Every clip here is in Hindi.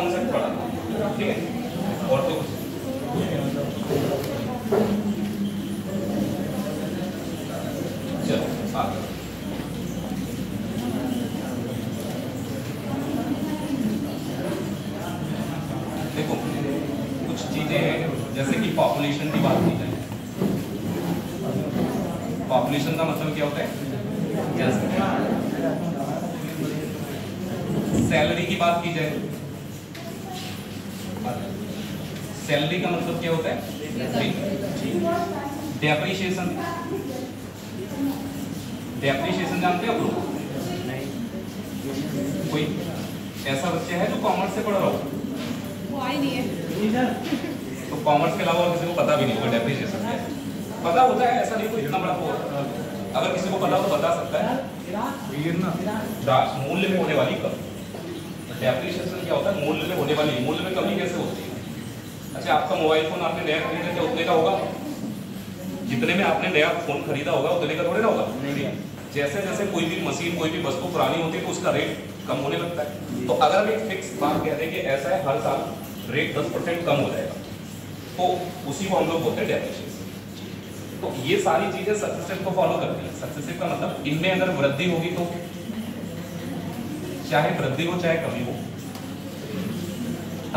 कॉन्सेप्ट पढ़ा, ठीक है। और तो चलो आगे देखो, कुछ चीजें हैं जैसे कि पॉपुलेशन की बात की जाए। पॉपुलेशन का मतलब क्या होता है? सैलरी की बात की जाए, सैलरी का मतलब क्या होता है? डेप्रिशिएशन, डेप्रिशिएशन जानते हो लोग? कोई ऐसा बच्चा है जो कॉमर्स से पढ़ रहा हो? नहीं है। तो कॉमर्स के अलावा किसी को पता भी नहीं होगा डेप्रिशिएशन क्या है? पता होता है, ऐसा नहीं कोई इतना बड़ा हो, अगर किसी को पता हो तो बता सकता है। मूल्य में होने वाली कमी। डेप्रिशिएशन क्या होता है? मूल्य में होने वाली, मूल्य में कमी कैसे होती है? अच्छा, आपका मोबाइल फोन आपने नया खरीदा क्या उतने का होगा? जितने में आपने नया फोन खरीदा होगा उतने का थोड़े ना होगा। जैसे जैसे कोई भी मशीन, कोई भी वस्तु पुरानी होती है तो उसका रेट कम होने लगता है। तो अगर हम एक फिक्स बात कहते हैं कि ऐसा है, हर साल रेट 10% कम हो जाएगा, तो उसी को हम लोग बोलते हैं डेप्रिशिएशन। तो ये सारी चीजें सक्सेसिव को फॉलो करती है। सक्सेसिव का मतलब इनमें अगर वृद्धि होगी तो चाहे वृद्धि हो चाहे कमी हो।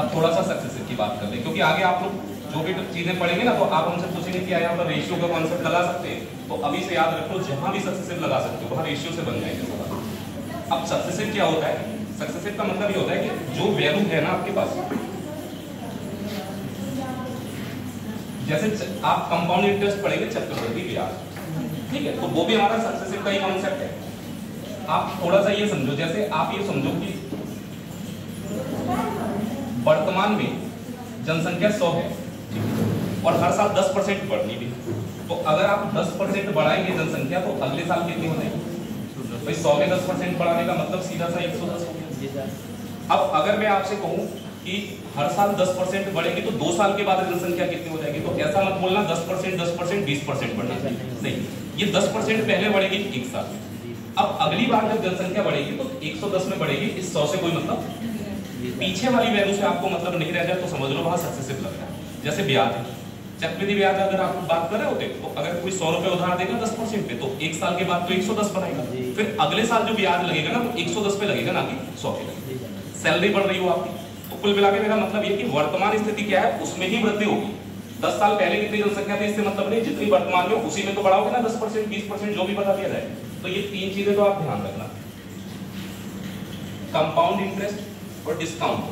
अब थोड़ा सा सक्सेसिव की बात कर ले, क्योंकि आगे आप लोग जो भी चीजें पढ़ेंगे ना तो आप हमसे पूछेंगे कि यहाँ पर रेशियो का कॉन्सेप्ट लगा सकते हैं, तो अभी से याद रखो जहां भी सक्सेसिव लगा सकते हो वहां रेशियो से बन जाएंगे। अब सक्सेसिव क्या होता है? सक्सेसिव का मतलब ये होता है कि जो वैल्यू है ना आपके पास, जैसे आप कंपाउंड इंटरेस्ट पढ़ेंगे, चक्रवृद्धि ब्याज, ठीक है, तो वो भी हमारा सक्सेसिव का ही कॉन्सेप्ट है। आप थोड़ा सा ये समझो, जैसे आप ये समझो कि वर्तमान में जनसंख्या 100 है और हर साल 10% बढ़नी भी, तो अगर आप 10% बढ़ाएंगे जनसंख्या तो अगले साल कितनी हो जाएगी? भाई 100 में 10% बढ़ाने का मतलब सीधा सा 110 हो गया। अब अगर मैं आपसे कहूं कि हर साल 10% बढ़ेगी तो 2 साल के बाद जनसंख्या कितनी हो जाएगी, तो ऐसा मत बोलना 10%, 10%, 20% बढ़ना नहीं, ये 10% पहले बढ़ेगी 1 साल में। अब अगली बार जब जनसंख्या बढ़ेगी तो 110 में बढ़ेगी, इस 100 से कोई मतलब पीछे वाली वैल्यू से आपको मतलब नहीं रह जाए तो समझ लो वहां सक्सेसिव लग रहा है। जैसे ब्याज है, चक्रवृद्धि ब्याज अगर आप बात कर रहे होते तो अगर कोई 100 रुपए उधार देगा 10% पे, तो 1 साल के बाद तो 110 बनाएगा, फिर अगले साल जो ब्याज लगेगा ना तो 110 पे लगेगा, ना कि 100 पे लगेगा। सैलरी बढ़ रही हो आपकी, तो कुल मिला के मेरा मतलब ये कि वर्तमान स्थिति क्या है उसमें ही वृद्धि होगी। 10 साल पहले कितनी जनसंख्या थी इससे मतलब नहीं, जितनी वर्तमान में उसी में तो बढ़ाओगे ना 10%, 20%, जो भी बता दिया जाए। तो ये 3 चीजें तो आप ध्यान रखना। कंपाउंड इंटरेस्ट और डिस्काउंट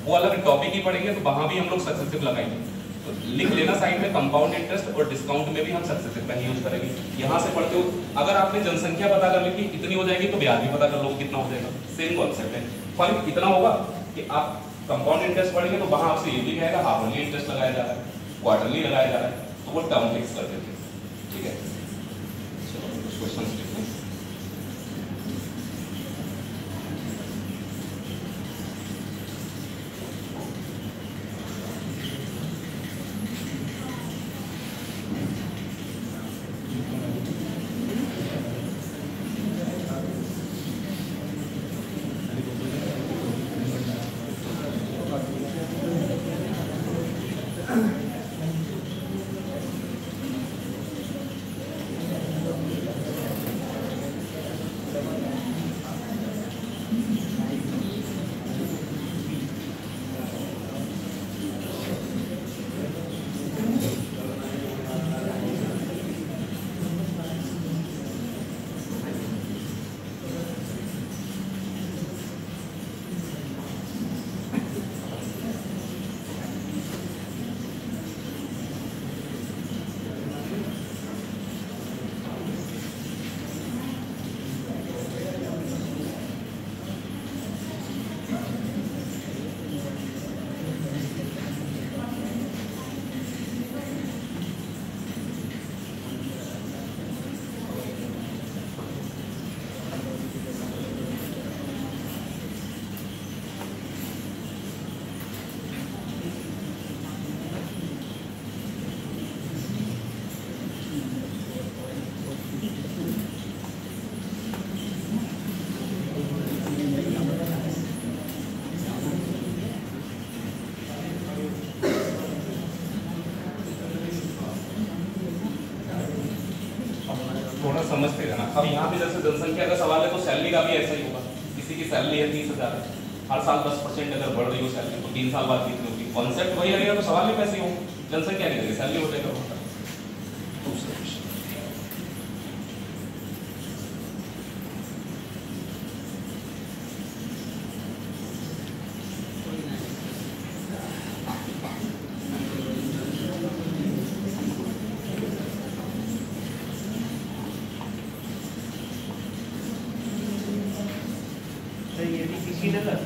वो अलग टॉपिक ही पढ़ेंगे, तो वहां भी हम लोग सक्सेसिव लगाएंगे, तो लिख लेना साइड में कंपाउंड इंटरेस्ट और डिस्काउंट में भी हम सक्सेसिव का यूज करेंगे। यहां से पढ़ते हो अगर आपने जनसंख्या पता कर ली कि इतनी हो जाएगी तो ब्याज भी पता कर लो कितना हो जाएगा, सेम कॉन्सेप्ट है। फर्क इतना होगा कि आप कंपाउंड इंटरेस्ट पढ़ेंगे तो वहां आपसे ये भी कहेगा हाफली इंटरेस्ट लगाया जा रहा है, क्वार्टरली लगाया जा रहा है, तो वो टर्म फिक्स कर देते हैं, ठीक है। क्वेश्चन थोड़ा समझते रहना। अब यहाँ पे जैसे जनसंख्या का सवाल है तो सैलरी का भी ऐसा ही होगा। किसी की सैलरी है 30,000, हर साल 10% अगर बढ़ रही हो सैलरी तो 3 साल बाद कितनी होगी? कॉन्सेप्ट वही रहेगा तो सवाल भी पैसे ही होंगे। जनसंख्या की जगह सैलरी हो जाएगा। दूसरा क्वेश्चन, ये भी किसी ने कर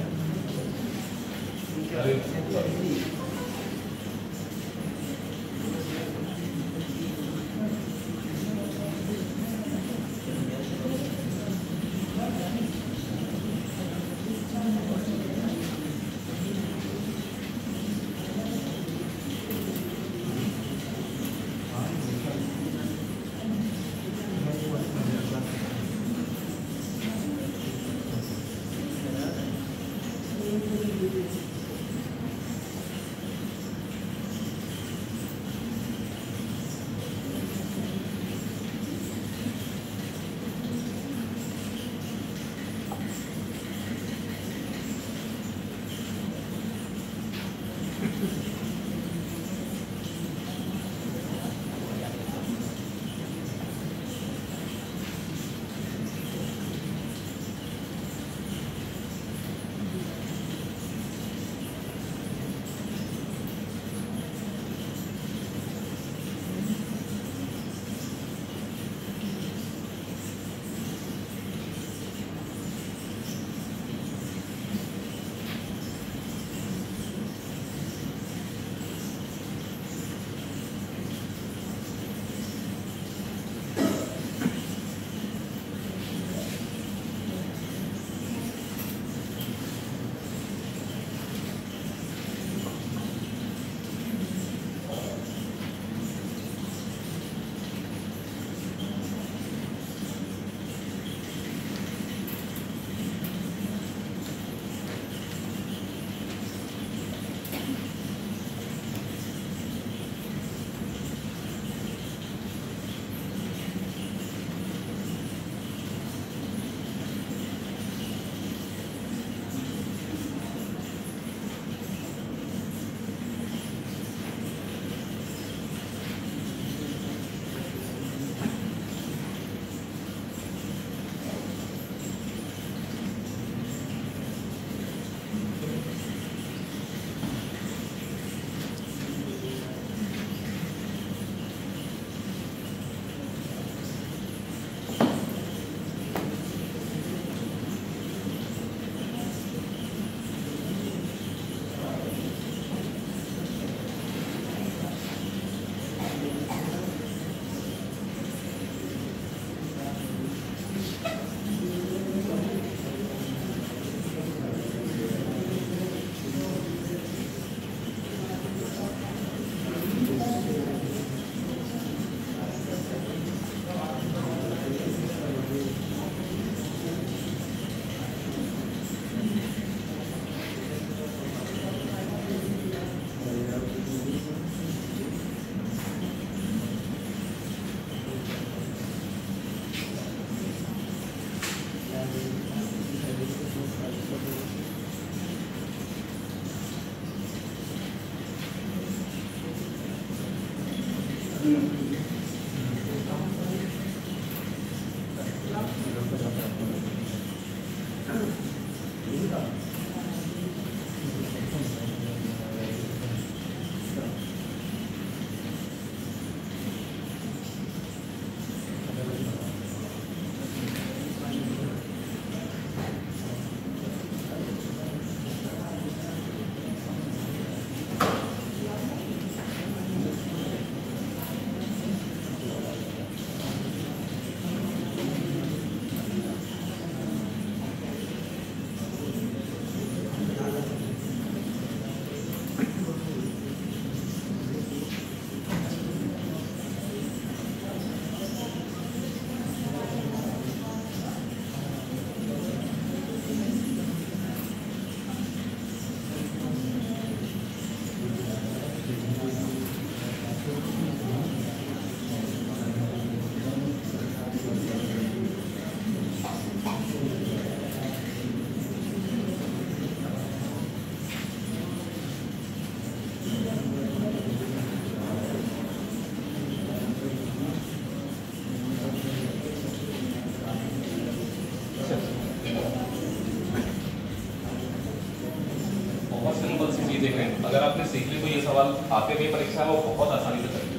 सवाल आते हुए परीक्षा में वो बहुत आसानी से करेंगे।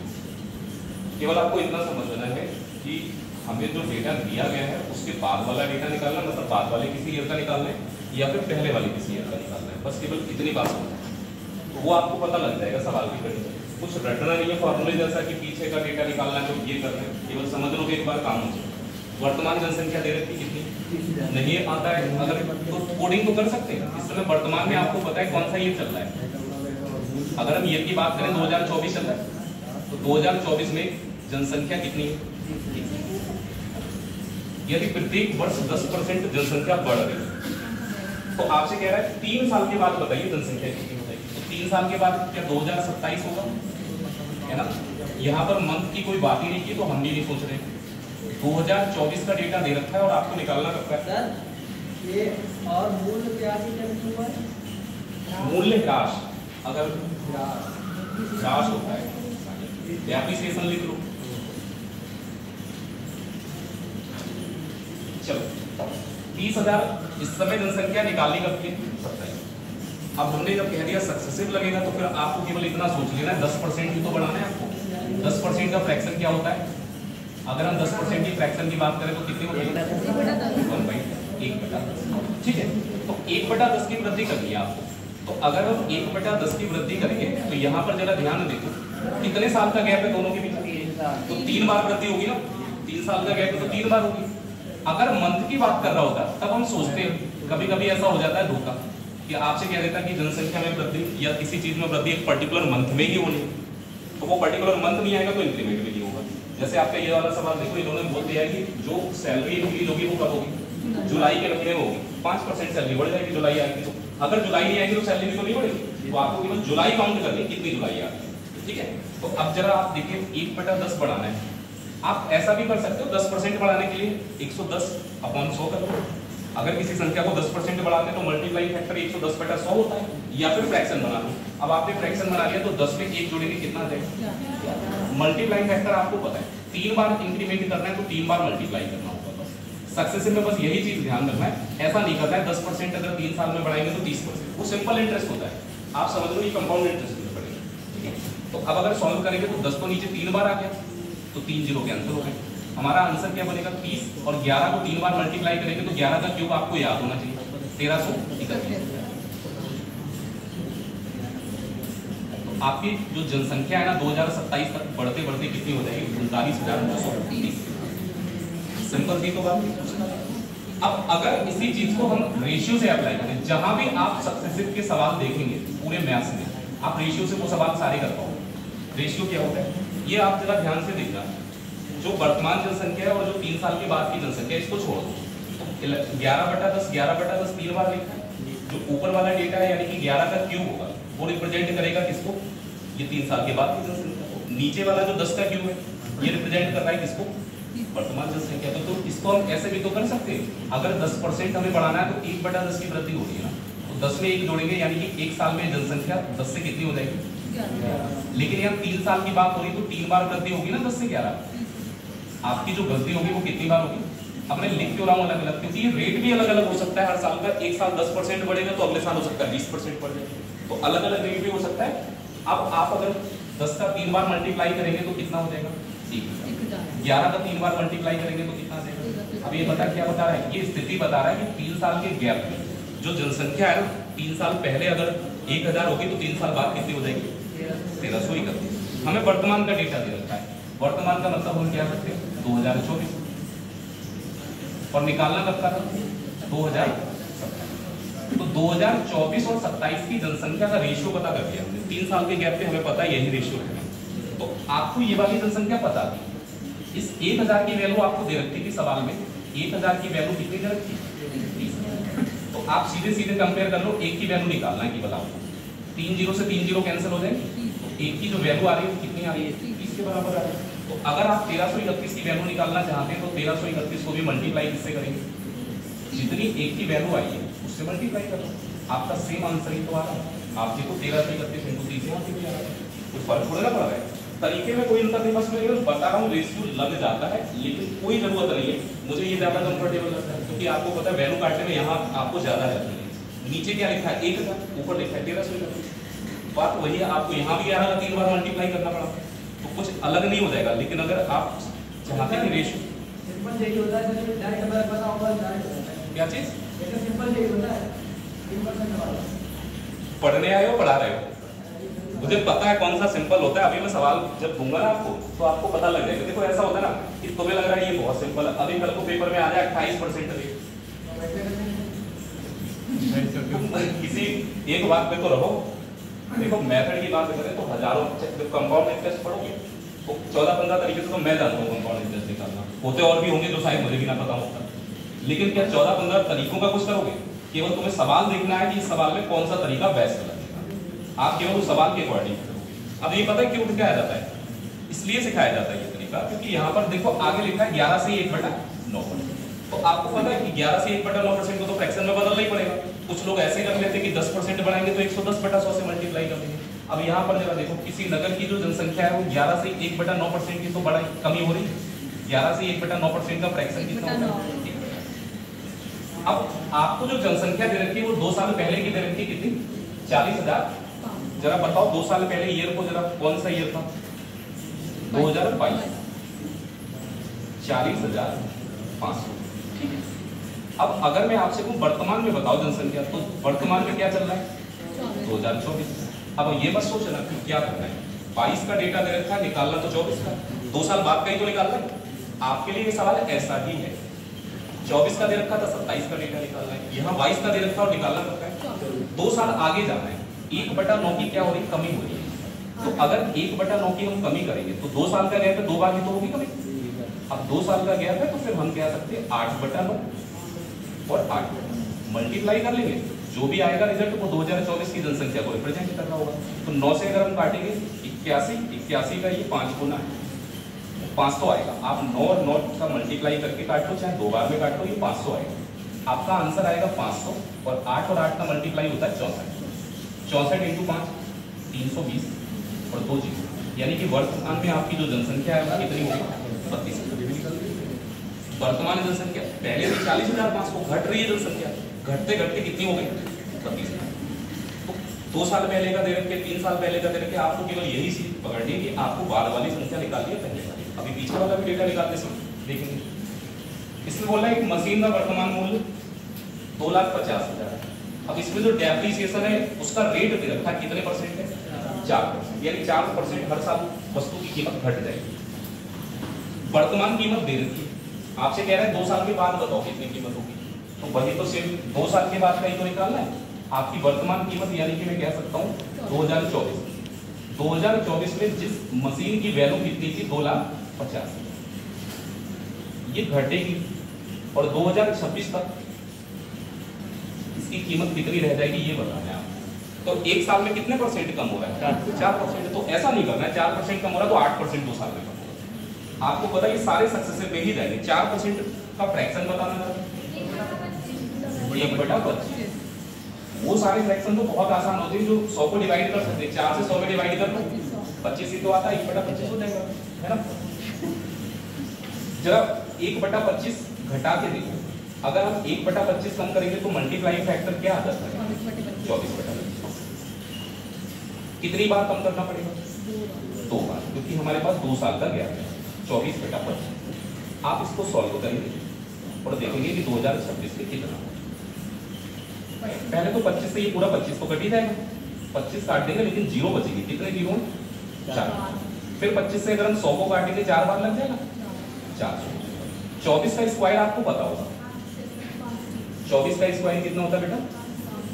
केवल आपको इतना समझना है कि हमें जो डेटा दिया गया है उसके बाद वाला डेटा निकालना, मतलब बाद वाले किसी ईयर का निकालना है या फिर पहले वाले किसी ईयर का निकालना है, बस केवल इतनी बात समझना है। तो वो आपको पता लग जाएगा सवाल की कंडीशन। कुछ रटना नहीं है फॉर्मूले जैसा कि पीछे का डेटा निकालना है तो ये करना है, केवल समझ लो एक बार काम हो जाए। वर्तमान जनसंख्या दे रखी कितनी नहीं आता है, अगर तो कोडिंग तो कर सकते हैं। इस समय वर्तमान में आपको पता है कौन सा ईयर चल रहा है। अगर हम ईयर की बात करें 2024 चल रहा है तो 2024 में जनसंख्या कितनी है? यदि प्रत्येक वर्ष 10% जनसंख्या बढ़ रही है तो आपसे कह रहा है 3 साल के बाद बताइए जनसंख्या कितनी हो जाएगी। तो 3 साल के बाद क्या 2027 होगा, है ना। यहाँ पर मंथ की कोई बात ही नहीं की तो हम भी नहीं सोच रहे। 2024 का डेटा दे रखा है और आपको निकालना रखा है। सर ये और मूल्य क्या हुआ है? मूल्य ह्रास, अगर ह्रास होता है डेप्रिसिएशन लिख लो। चलो 30,000 इस समय जनसंख्या निकालनी कब की? 27। अब हमने जब कह दिया सक्सेसिव लगेगा तो फिर आपको केवल इतना सोच लेना है 10% ही तो बढ़ाना है आपको। 10% का फ्रैक्शन क्या होता है? अगर हम 10% की फ्रैक्शन की बात करें तो कितनी होगी? 1/10। ठीक है, तो 1/10 की वृद्धि करनी है आपको। तो अगर हम 1/10 की वृद्धि करेंगे तो यहाँ पर जरा ध्यान देखो कितने साल का गैप है दोनों के बीच? तो 3 बार वृद्धि होगी ना। 3 साल का गैप है तो 3 बार होगी। अगर मंथ की बात कर रहा होता तब हम सोचते हैं, कभी कभी ऐसा हो जाता है धोखा कि आपसे कह देता कि जनसंख्या में वृद्धि या किसी चीज में वृद्धि एक पर्टिकुलर मंथ में ही होनी है, तो वो पर्टिकुलर मंथ नहीं आएगा तो इंक्रीमेंट भी नहीं होगा। जैसे आपका ये वाला सवाल देखो, इन्होंने बोल दिया है कि जो सैलरी इंक्रीज होगी वो कब होगी? जुलाई के महीने में होगी। 5% सैलरी बढ़ जाएगी जुलाई आएगी तो। अगर जुलाई नहीं आएगी तो सैलरी भी तो नहीं बढ़ेगी, तो आपको केवल जुलाई काउंट करनी है कितनी जुलाई आ रही। ठीक है, तो अब जरा आप देखिए 1/10 बढ़ाना है। आप ऐसा भी कर सकते हो 10% बढ़ाने के लिए 110/100 कर लो। अगर किसी संख्या को 10% बढ़ाते हैं तो मल्टीप्लाइंग फैक्टर 110/100 होता है, या फिर फ्रैक्शन बना लो। अब आपने फ्रैक्शन बना लिया तो 10 में 1 जोड़ेंगे कितना आ जाएगा? मल्टीप्लाइंग फैक्टर आपको पता है 3 बार इंक्रीमेंट करना है तो 3 बार मल्टीप्लाई करना होगा। बस सक्सेसिव में बस यही चीज ध्यान रखना है, ऐसा नहीं करना है 10% अगर 3 साल में बढ़ाएंगे तो 30%, वो सिंपल इंटरेस्ट होता है। आप समझ लो ये कंपाउंड इंटरेस्ट में पड़ेगा। ठीक है, तो अब अगर सॉल्व करेंगे तो 10 को नीचे 3 बार आ गया तो 3 0 कैंसिल हो गए। हमारा आंसर क्या बनेगा? 30 और 11 को 3 बार मल्टीप्लाई करेंगे तो 11 का क्यूब आपको याद होना चाहिए 1331। तो आपकी जो जनसंख्या है ना 2027 तक बढ़ते बढ़ते कितनी हो जाएगी? 39,930। सिंपल थी तो बात। अब अगर इसी चीज को हम रेशियो से अप्लाई करें, जहां भी आप सक्सेसिव के सवाल देखेंगे पूरे मैथ्स में, आप रेशियो से वो सवाल सारे कर पाओगे। रेशियो क्या होता है ये आप जरा ध्यान से देखना। जो वर्तमान जनसंख्या है और जो 3 साल के बाद की जनसंख्या, इसको छोड़ दो। 11/10 11/10 3 बार लिखा है। जो ऊपर वाला डेटा है यानी कि 11 का क्यूब होगा वो रिप्रेजेंट करेगा किसको? ये 3 साल के बाद की जनसंख्या को। नीचे वाला जो 10 का क्यूब है ये रिप्रेजेंट कर रहा है किसको? वर्तमान जनसंख्या। तो इसको हम ऐसे भी तो कर सकते हैं, अगर 10% हमें बढ़ाना है तो 1/10 की वृद्धि होगी ना, तो 10 में 1 जोड़ेंगे यानी कि 1 साल में जनसंख्या 10 से कितनी हो जाएगी? लेकिन यहाँ 3 साल की बात हो रही तो 3 बार वृद्धि होगी ना 10 से 11। आपकी जो वृद्धि होगी वो कितनी बार होगी? अब मैं लिख क्यों रहा हूँ अलग अलग? क्योंकि ये रेट भी अलग अलग हो सकता है हर साल का। एक साल 10% बढ़ेगा तो अगले साल हो सकता है 20% बढ़ जाएगा, तो अलग अलग रेट भी हो सकता है। अब आप अगर 10 का 3 बार मल्टीप्लाई करेंगे तो कितना हो जाएगा? 11 का 3 बार मल्टीप्लाई करेंगे तो कितना देगा? अब ये क्या बता रहा है? ये स्थिति बता रहा है कि 3 साल के गैप में जो जनसंख्या है 3 साल पहले अगर 1000 होगी तो 3 साल बाद कितनी हो जाएगी? 1331। हमें वर्तमान का डेटा दे रखा है। वर्तमान का मतलब हम क्या सकते हैं? 2024। और निकालना कब का था? 2027। तो 2024 और 27 की जनसंख्या का रेशियो पता कर दिया हमने। 3 साल के गैप पे हमें पता है यही रेशियो है। तो आपको ये वाली जनसंख्या पता थी। इस 1000 की वैल्यू आपको दे रखी थी सवाल में। 1000 की वैल्यू कितनी दे रखी? 30। तो आप सीधे सीधे कंपेयर कर लो, 1 की वैल्यू निकालना है कि बताओ 3 0 से 3 0 कैंसिल हो जाएगी। तो 1 की जो वैल्यू आ रही है वो कितनी आ रही है? 30 के बराबर आ रही है। तो अगर आप 1331 की वैल्यू निकालना चाहते हैं तो 1331 को भी मल्टीप्लाई किससे करेंगे? जितनी 1 की वैल्यू आई है उससे मल्टीप्लाई करो, आपका सेम आंसर ही तो आ रहा है। आप देखो 1331 × 30 यहाँ पे भी आ रहा है, कोई फर्क थोड़ा ना पड़ रहा है। तरीके में कोई अंतर नहीं, बस मैं बता रहा हूँ रेशियो लग जाता है, लेकिन कोई जरूरत नहीं है। मुझे ये ज्यादा कंफर्टेबल लगता है क्योंकि आपको पता है वैल्यू काटने में यहाँ आपको ज्यादा है। नीचे क्या लिखा है? 1000, ऊपर लिखा है 1331। बात वही है, आपको यहाँ भी 11 का 3 बार मल्टीप्लाई करना पड़ा तो कुछ अलग नहीं हो जाएगा। लेकिन अगर आप चाहते हैं कि रेशियो सिंपल यही होता है, जैसे डायरेक्ट अगर पता होगा डायरेक्ट होता है। क्या चीज जैसे सिंपल यही होता है 3% वाला। पढ़ने आए हो पढ़ा रहे हो, मुझे पता है कौन सा सिंपल होता है। अभी मैं सवाल जब दूंगा ना आपको तो आपको पता लग जाएगा। देखो ऐसा होता है ना कि तुम्हें लग रहा है ये बहुत सिंपल है, अभी कल को पेपर में आ जाए 28% रेट, किसी एक बात पे तो रहो। देखो मेथड की बात करें तो हजारों कंपाउंड इंटरेस्ट पढ़ोगे तो 14-15 तरीके से तो मैं जानता हूँ कंपाउंड इंटरेस्ट निकालना, होते और भी होंगे जो शायद मुझे भी ना पता होता। लेकिन क्या 14-15 तरीकों का कुछ करोगे? केवल तुम्हें सवाल देखना है कि इस सवाल में कौन सा तरीका बेस्ट लगेगा, आप केवल उस सवाल के अकॉर्डिंग करोगे। अब ये पता है क्यों सिखाया जाता है? इसलिए सिखाया जाता है ये तरीका क्योंकि यहाँ पर देखो आगे लिखा है 11 से 1/9, तो आपको पता है कि 11 से 1/9% को तो फ्रैक्शन में बदलना ही पड़ेगा। कुछ लोग ऐसे कर लेते हैं कि 10% बढ़ाएंगे तो 110/100 से मल्टीप्लाई कर देंगे। अब यहाँ पर जरा देखो किसी नगर की जो जनसंख्या है वो 11 से 1/9% की तो बढ़ाई कमी हो रही है। 11 से 1/9% का फ्रैक्शन कितना होता है? अब आपको जो जनसंख्या दे रखी है वो 2 साल पहले की दे रखी है कितनी? 40,000। जरा बताओ 2 साल पहले ईयर को जरा कौन सा ईयर था? 2022। 40,500। ठीक है। अब अगर मैं आपसे कहूं वर्तमान में बताओ जनसंख्या, तो वर्तमान में क्या चल रहा है? 2024। अब ये मत सोचना कि क्या करना है, 22 का डेटा दे रखा है, निकालना तो 24 का, 2 साल बाद का ही तो निकालना है। आपके लिए ये सवाल ऐसा ही है। 24 का दे रखा था, 27 का डेटा निकालना है, यहाँ 22 का दे रखा और निकालना पड़ता है। 2 साल आगे जाना है। 1/9 की क्या हो रही? कमी हो रही है। तो अगर 1/9 की हम कमी करेंगे तो 2 साल का गैप है, 2 बार ही तो होगी कमी। अब 2 साल का गैप है तो फिर हम कह सकते हैं 8/9 और 8 मल्टीप्लाई कर लेंगे, जो भी आएगा रिजल्ट वो 2024 की जनसंख्या को रिप्रेजेंट कर रहा होगा। तो 9 से अगर हम काटेंगे 81 का ये 5 गुना है, 500 आएगा। आप 9 और 9 का मल्टीप्लाई करके काटो, चाहे 2 बार में काटो, ये 500 आएगा। आपका आंसर आएगा 500 और 8 और 8 का मल्टीप्लाई होता है 64। 64 × 5 320 और 2 जीरो, यानी कि वर्तमान में आपकी जो जनसंख्या है वो कितनी होगी? 32। वर्तमान जनसंख्या पहले से 40,500 घट रही है जनसंख्या, घटते घटते कितनी हो गई? 32। तो 2 साल पहले का दे रखे, 3 साल पहले का दे रखे, आपको केवल यही चीज पकड़नी है कि आपको बाद वाली संख्या निकालनी है पहले वाली। अभी पीछे वाला भी डेटा निकालते समय देखेंगे। इसमें बोला है कि मशीन का वर्तमान मूल्य 2,50,000 है। अब इसमें जो डेप्रिसिएशन है उसका रेट दे रखा कितने परसेंट है? 4%, यानी 4% हर साल वस्तु की कीमत घट जाएगी। वर्तमान कीमत दे रखी है, आपसे कह रहे हैं 2 साल के बाद बताओ कितनी कीमत होगी, तो वही तो सिर्फ 2 साल के बाद का ही तो निकालना है। आपकी वर्तमान कीमत यानी कि मैं कह सकता हूँ 2024 में जिस मशीन की वैल्यू कितनी थी? 2,50,000, ये घटेगी और 2026 तक इसकी कीमत कितनी रह जाएगी ये बताना है आपको। तो 1 साल में कितने परसेंट कम हो रहा है? 4%। तो ऐसा नहीं करना है 4% कम हो रहा है तो 8% 2 साल में कम होगा। आपको पता है ये सारे सक्सेसिव पे ही जाएंगे। 4% का फ्रैक्शन बताना है 1/25। वो सारे फ्रैक्शन तो बहुत आसान होते हैं जो 100 को डिवाइड कर सकते हैं। 4 से 100 में डिवाइड कर दो 25 ही तो आता है, 1/25 हो जाएगा, है ना। जब 1/25 घटा के देखो, अगर हम 1/25 कम करेंगे तो मल्टीप्लाइंग फैक्टर क्या आता है? 24/25। कितनी बार कम करना पड़ेगा? 2 बार, क्योंकि हमारे पास 2 साल का गैप है। 24/25 आप इसको सॉल्व करेंगे और देखेंगे कि 2026 में कितना। पहले तो 25 से ये पूरा 25 तो कट ही जाएगा, 25 काट देंगे लेकिन जीरो बचेगी। कितने जीरो? 4। फिर 25 से अगर हम 100 को काटेंगे 4 बार लग जाएगा, 400। 24 का स्क्वायर आपको पता होगा, 24 का स्क्वायर कितना होता है बेटा?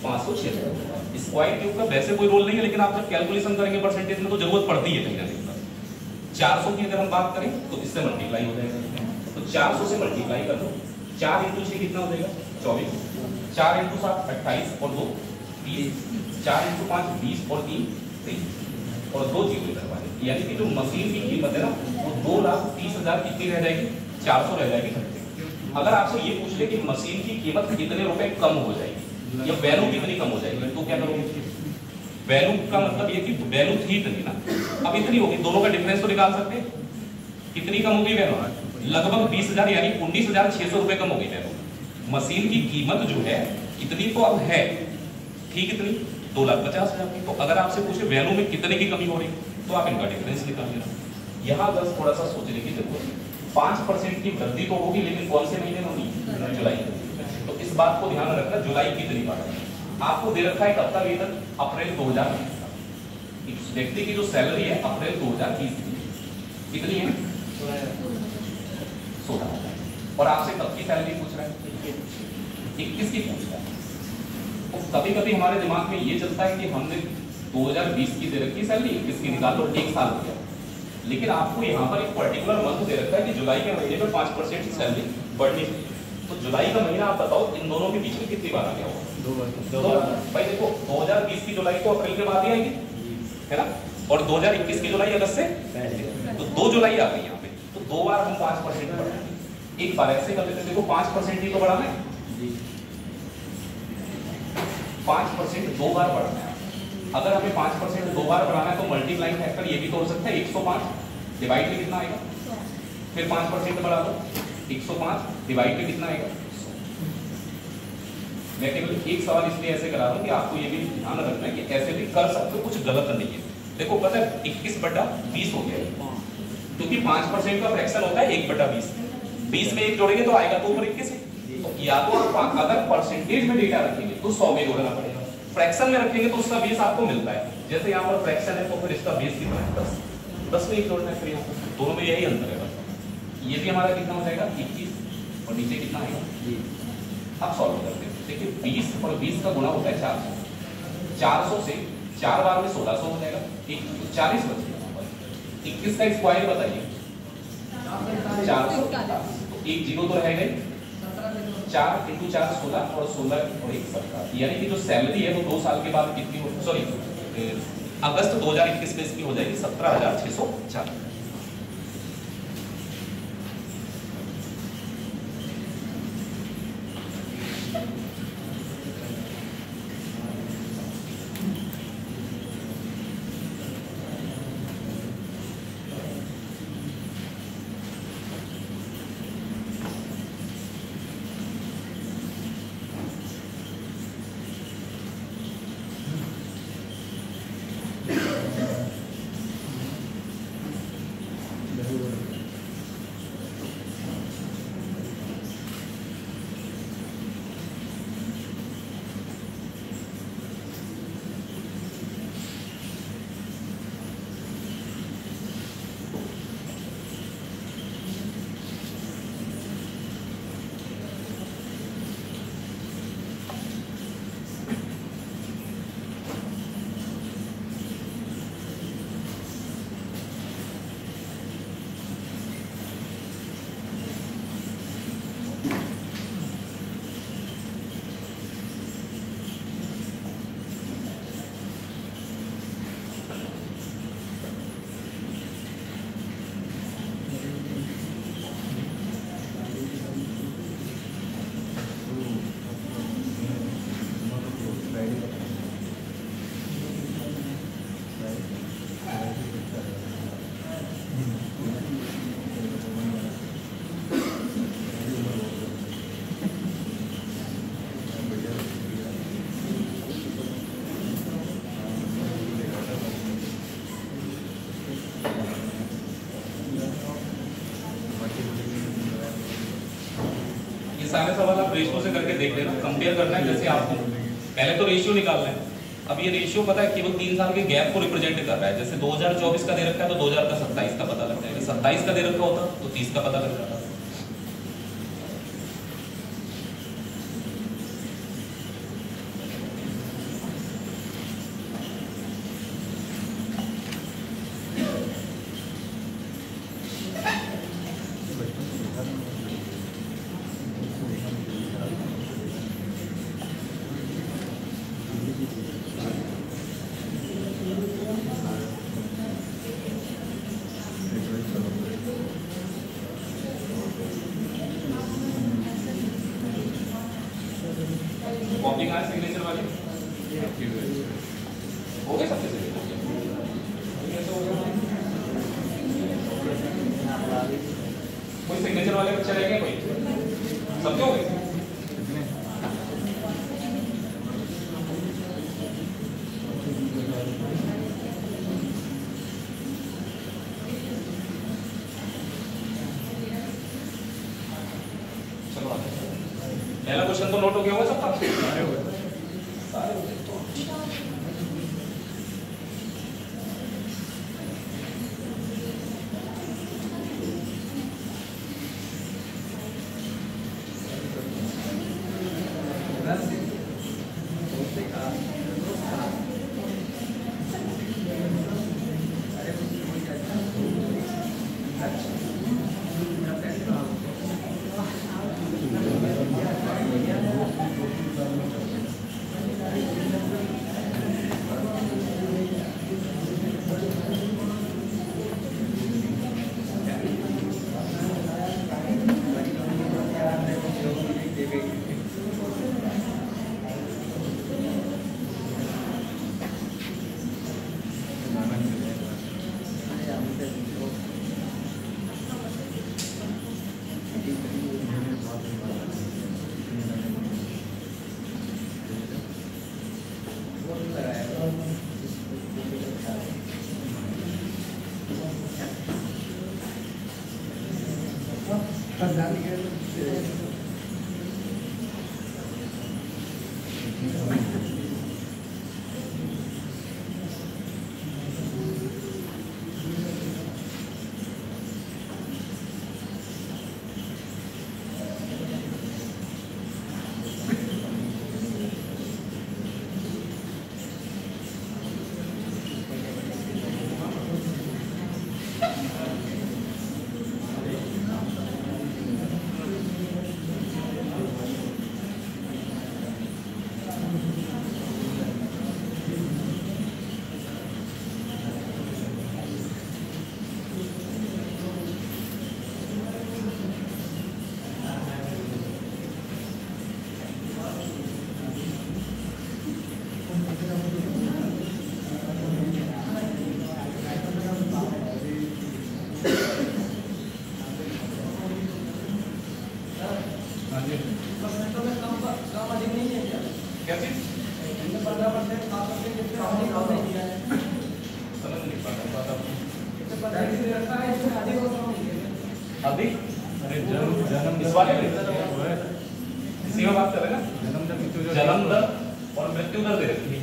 576। स्क्वायर क्यूब का वैसे कोई रोल नहीं है, लेकिन आप जब कैलकुलेशन करेंगे परसेंटेज में तो जरूरत पड़ती है कहीं ना कहीं। 400 की अगर हम बात करें तो इससे मल्टीप्लाई हो जाएगा, तो 400 से मल्टीप्लाई कर दो। 4 × 6 कितना हो जाएगा? 24। 4 × 7 28 और 2 30। 4 × 5 20 और 3 23 और 2 जीरो इधर वाले, यानी कि जो मशीन की कीमत है ना वो 2,30,000 कितनी रह जाएगी? 400 रह जाएगी। अगर आपसे ये पूछ ले कि मशीन की कीमत कितने रुपए कम हो जाएगी या वैल्यू कितनी कम हो जाएगी तो क्या करोगे? वैल्यू का मतलब ये कि वैल्यू थी इतनी ना, अब इतनी होगी, दोनों का डिफरेंस तो निकाल सकते हैं। कितनी कम होगी वैल्यू? लगभग 20,000 यानी 19,600 रुपए कम होगी वैल्यू। मशीन की कीमत जो है इतनी तो अब है, ठीक, इतनी 2,50,000 की। तो अगर आपसे पूछे वैल्यू में कितने की कमी हो रही तो आप इनका डिफरेंस निकाल लेना। यहाँ बस थोड़ा सा सोचने की जरूरत है। 5% की वृद्धि तो होगी, लेकिन कौन से महीने में होगी? जुलाई। तो इस बात को ध्यान में रखना, जुलाई कितनी बार आपको दे रखा है एक हफ्ता वेतन अप्रैल 2020 का। इस व्यक्ति की जो सैलरी है अप्रैल 2020 कितनी है? 16,000। और आपसे कब की सैलरी पूछ रहा है? 21 की पूछ रहा है। तो कभी कभी हमारे दिमाग में ये चलता है कि हमने 2020 की दे रखी सैलरी 21 की निकाल लो, 1 साल हो गया। लेकिन आपको यहाँ पर एक पर्टिकुलर मंथ दे रखा है कि जुलाई के महीने में 5% सैलरी बढ़नी चाहिए। तो जुलाई का महीना आप बताओ इन दोनों के बीच में कितनी बार आ गया होगा? 2 बार। भाई देखो 2020 की जुलाई तो अप्रैल के बाद ही आएगी, है ना? और 2021 की जुलाई अगस्त से, तो 2 जुलाई आ गई यहाँ पे। तो 2 बार हम 5% बढ़ाएंगे। एक बार ऐसे कर लेते हैं, देखो 5% ही तो बढ़ाना है, 5% 2 बार बढ़ाना है। अगर हमें 5% 2 बार बढ़ाना है तो मल्टीप्लाइंग फैक्टर ये भी तो हो सकता है 105 डिवाइड में कितना आएगा? फिर 5% बढ़ा दो, 105 डिवाइड में कितना आएगा? मैं केवल एक सवाल इसलिए ऐसे करा रहा हूं कि आपको ये भी ध्यान रखना है कि ऐसे भी कर सकते हो, कुछ गलत नहीं है। देखो पता है 21/20 हो गया, क्योंकि 5% का फ्रैक्शन होता है 1/20। 20 में 1 जोड़ेंगे तो आएगा तो ऊपर 21 है। तो या तो आप अगर परसेंटेज में डेटा रखेंगे तो 100 में जोड़ना पड़ेगा, फ्रैक्शन में रखेंगे तो उसका बेस आपको मिलता है। जैसे यहाँ पर फ्रैक्शन है तो फिर इसका बेस कितना है? 10 में 1 जोड़ना है। फिर यहाँ पर दोनों में यही अंतर है बस। ये भी हमारा कितना हो जाएगा? 21 और नीचे कितना आएगा? अब सॉल्व करते हैं। देखिए 20 और 20 का गुणा होता है 400। 400 से 4 बार में 1600 हो जाएगा, 40 बच गया। 21 का स्क्वायर बताइए। 400। तो 1 0 तो रहेगा ही। 4 × 4 16 और 16 और 1 17। यानी कि जो सैलरी है वो 2 साल के बाद कितनी हो, सॉरी अगस्त 2021 में इसकी हो जाएगी 17,604। सारे सवाल आप रेशियो से करके देख लेना, कंपेयर करना है। जैसे आपको पहले तो रेशियो निकालना है। अब ये रेशियो पता है केवल 3 साल के गैप को रिप्रेजेंट कर रहा है। जैसे 2024 का दे रखा है तो 2000 का 27 का पता लग जाएगा, 27 का दे रखा होता तो 30 का पता लग जाता। कॉपी कहाँ है सिग्नेचर वाली? हो गए सबके सिग्नेचर? कोई सिग्नेचर वाले बच्चे रह गए? कोई सबके हो गए? पहला क्वेश्चन तो नोट हो गया होगा सबका? सारे हो गए। क्या चीज? 15% समझ नहीं पा रहा। अभी अरे जन्म इस वाले में इसी में बात कर रहे हैं ना, जन्म दर और मृत्यु दर दे रखी है।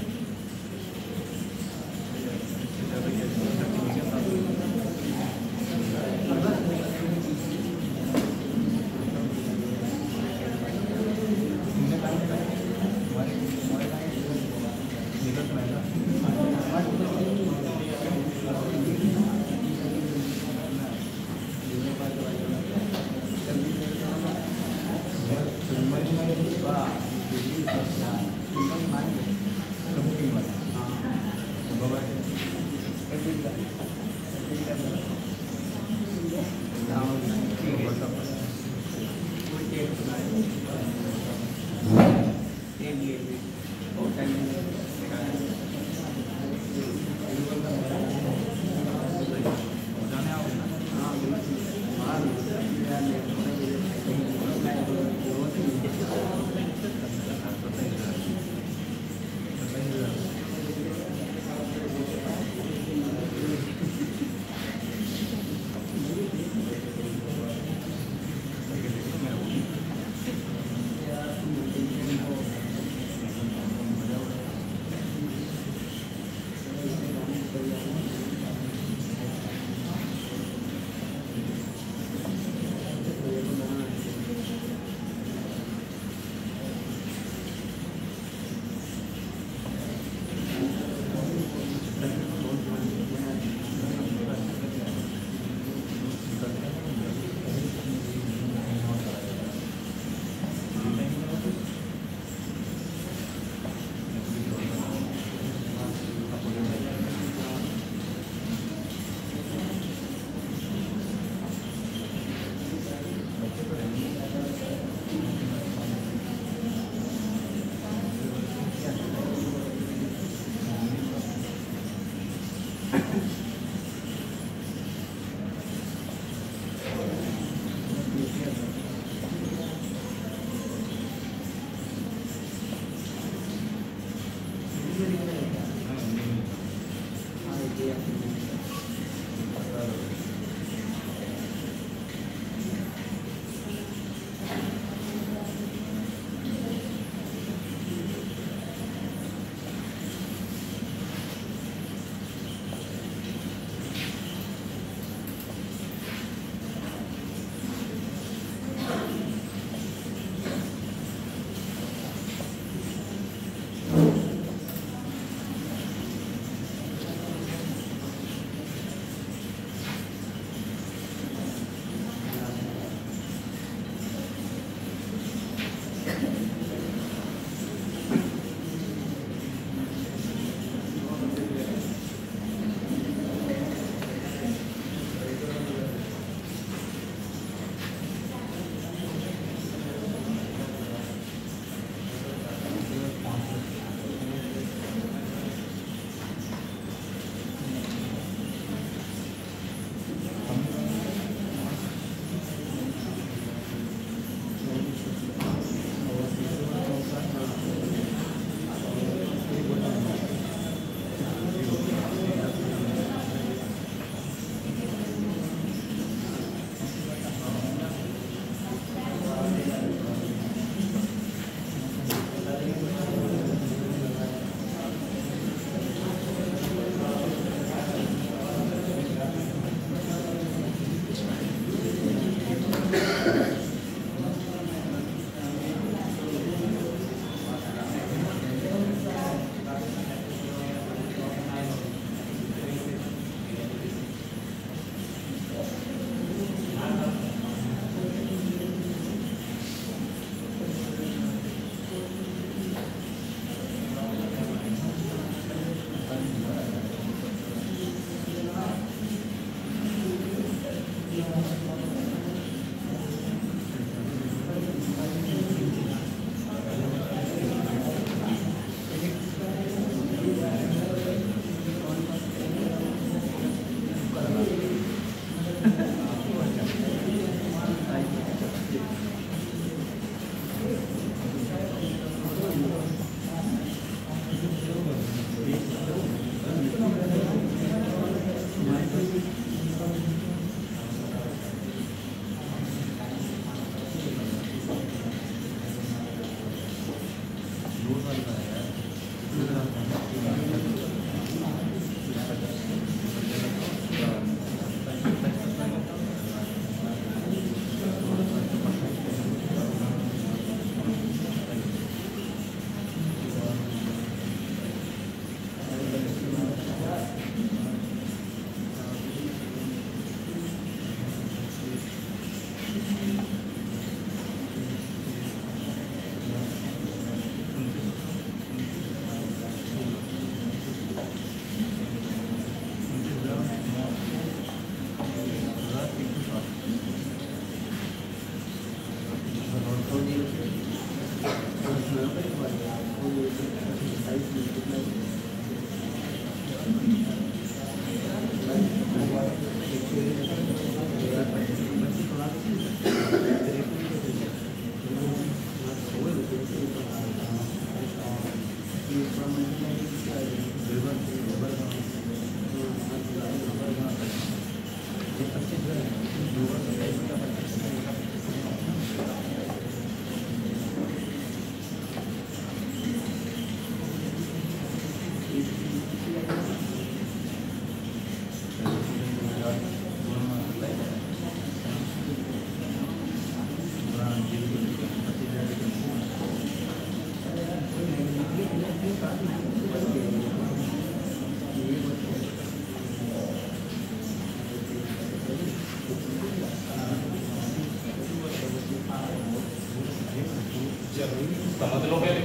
समझ लो पहले।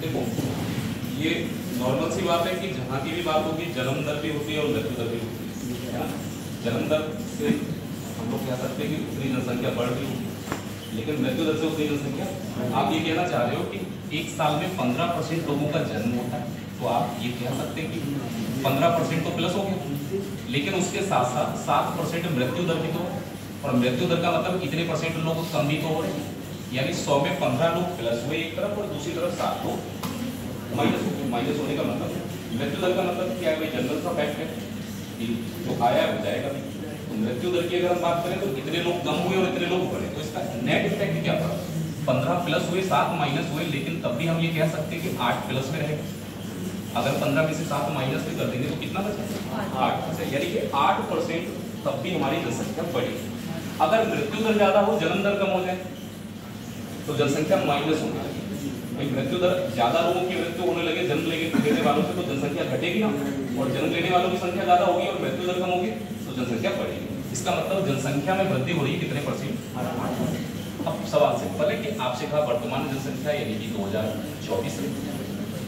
देखो ये नॉर्मल सी बात है कि जहाँ की भी बात होगी जन्म दर भी होती है और मृत्यु दर भी होती है ना। जन्म दर से हम लोग कह सकते हैं कि उतनी जनसंख्या बढ़ रही होगी, लेकिन मृत्यु दर से उतनी जनसंख्या। आप ये कहना चाह रहे हो कि एक साल में 15% लोगों का जन्म होता है, तो आप ये कह सकते हैं कि 15% तो प्लस हो गया, लेकिन उसके साथ साथ 7% मृत्यु दर भी तो, और मृत्यु दर का मतलब इतने परसेंट लोग कम भी तो हो रहे हैं, यानी 100 में 15 लोग प्लस हुए एक तरफ और दूसरी तरफ 7 लोग माइनस हो गए। माइनस होने का मतलब मृत्यु दर का मतलब क्या है भाई, जनरल सा फैक्ट है कि जो आया हो जाएगा। तो मृत्यु दर की अगर हम बात करें तो इतने लोग कम हुए और इतने लोग बढ़े, तो इसका नेट इफेक्ट क्या पड़ा, 15 प्लस हुए 7 माइनस हुए, लेकिन तब भी हम ये कह सकते हैं कि 8 प्लस में रहेगा। अगर 15 में से 7 माइनस भी कर देंगे तो कितना बचेगा, 8%, यानी कि 8% तब भी हमारी जनसंख्या बढ़ेगी। अगर मृत्यु दर ज्यादा हो, जन्म दर कम हो जाए तो जनसंख्या माइनस होने लगेगी। मृत्यु दर ज्यादा लोगों की मृत्यु होने लगे जन्म लेने वालों से, तो जनसंख्या घटेगी ना, और जन्म लेने वालों की संख्या ज्यादा होगी और मृत्यु दर कम होगी तो जनसंख्या बढ़ेगी। इसका मतलब जनसंख्या में वृद्धि हो रही है कितने %? अब सवाल सिंपल है कि आपसे कहा वर्तमान जनसंख्या यानी कि 2024 में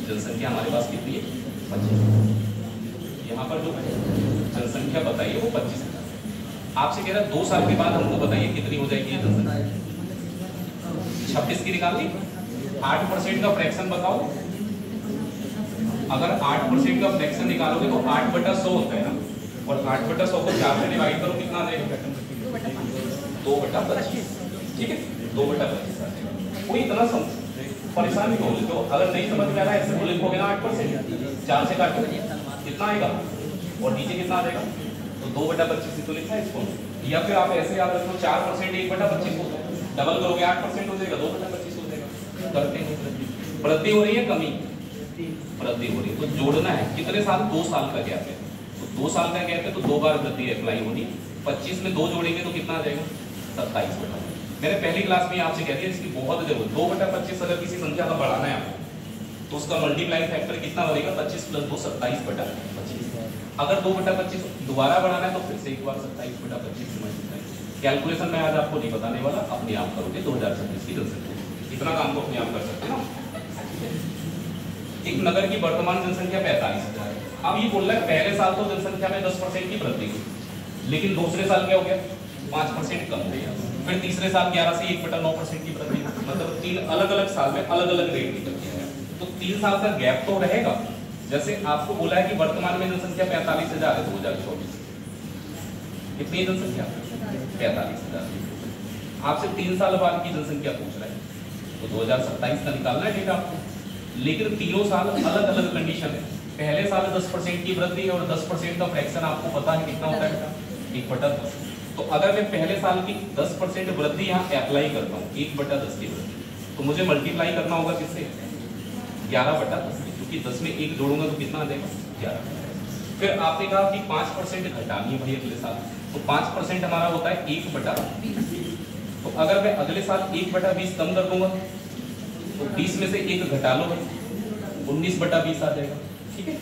जनसंख्या हमारे पास कितनी है, 25। यहाँ पर जो जनसंख्या बताइए वो 25,000। आपसे कह रहा है 2 साल के बाद हमको बताइए कितनी हो जाएगी जनसंख्या। 26 की निकाल दी, 8% का फ्रैक्शन बताओ। अगर 8% का फ्रैक्शन निकालोगे तो 8/100 होता है ना, और 8/100 को 4 से डिवाइड करो, कितना आ जाएगा, 2/25। ठीक है, 2/25 आ जाएगा। कोई इतना परेशान नहीं हो, तो अगर नहीं समझ में आ रहा है ऐसे बोले ना 8%, 4 से काटो कितना आएगा, और नीचे कितना आ जाएगा, तो 2/25 ही तो लिखा है इसको। या फिर आप ऐसे याद रखो 4% 1/25 होता है, डबल करोगे 8% हो जाएगा, 2/25 हो जाएगा। करते हैं वृद्धि हो रही है कमी, वृद्धि हो रही है, तो जोड़ना है कितने साल, 2 साल का गैप है, तो 2 साल का गैप है तो 2 बार वृद्धि अप्लाई होनी। 25 में 2 जोड़ेंगे तो कितना आ जाएगा, 27। मैंने पहली क्लास में आपसे कह दिया इसकी बहुत जरूरत, 2/25 अगर किसी संख्या का बढ़ाना है आपको तो उसका मल्टीप्लाइंग फैक्टर कितना बनेगा, 25 + 2 27/25। अगर 2/25 दोबारा बढ़ाना है तो फिर से एक बार 27/25 से मल्टीप्लाई। कैलकुलेशन में आज आपको नहीं बताने वाला, अपने आप करोगे 2026 की जनसंख्या, इतना काम तो अपने आप कर सकते हैं ना। एक नगर की वर्तमान जनसंख्या 45,000 है। अब ये बोल रहा है पहले साल तो जनसंख्या में 10% की वृद्धि हुई, लेकिन दूसरे साल क्या हो गया, 5% कम हो गया, फिर तीसरे साल 11 से 1/9% की वृद्धि, मतलब 3 अलग अलग साल में अलग अलग रेट निकल गया है। तो 3 साल का गैप तो रहेगा। जैसे आपको बोला है कि वर्तमान में जनसंख्या 45,000 है 2024, कितनी जनसंख्या, 45,000। आपसे 3 साल बाद की जनसंख्या पूछ रहा है, तो 2027 का निकालना है डेटा आपको, लेकिन तीनों साल अलग अलग कंडीशन है। पहले साल 10% की वृद्धि है और 10% का फ्रैक्शन आपको पता है कितना होता है, 1/10। तो अगर मैं पहले साल की 10% वृद्धि यहाँ अप्लाई करता हूँ, 1/10 की वृद्धि, तो मुझे मल्टीप्लाई करना होगा किससे, 11/10, क्योंकि 10 में 1 जोड़ूंगा तो कितना आ जाएगा, 11। फिर आपने कहा कि 5% घटानी है भाई अगले साल, तो 5% हमारा होता है 1/20। तो अगर मैं अगले साल 1/20 कम कर दूंगा तो 20 में से 1 घटा लो, 19/20 आ जाएगा। ठीक है,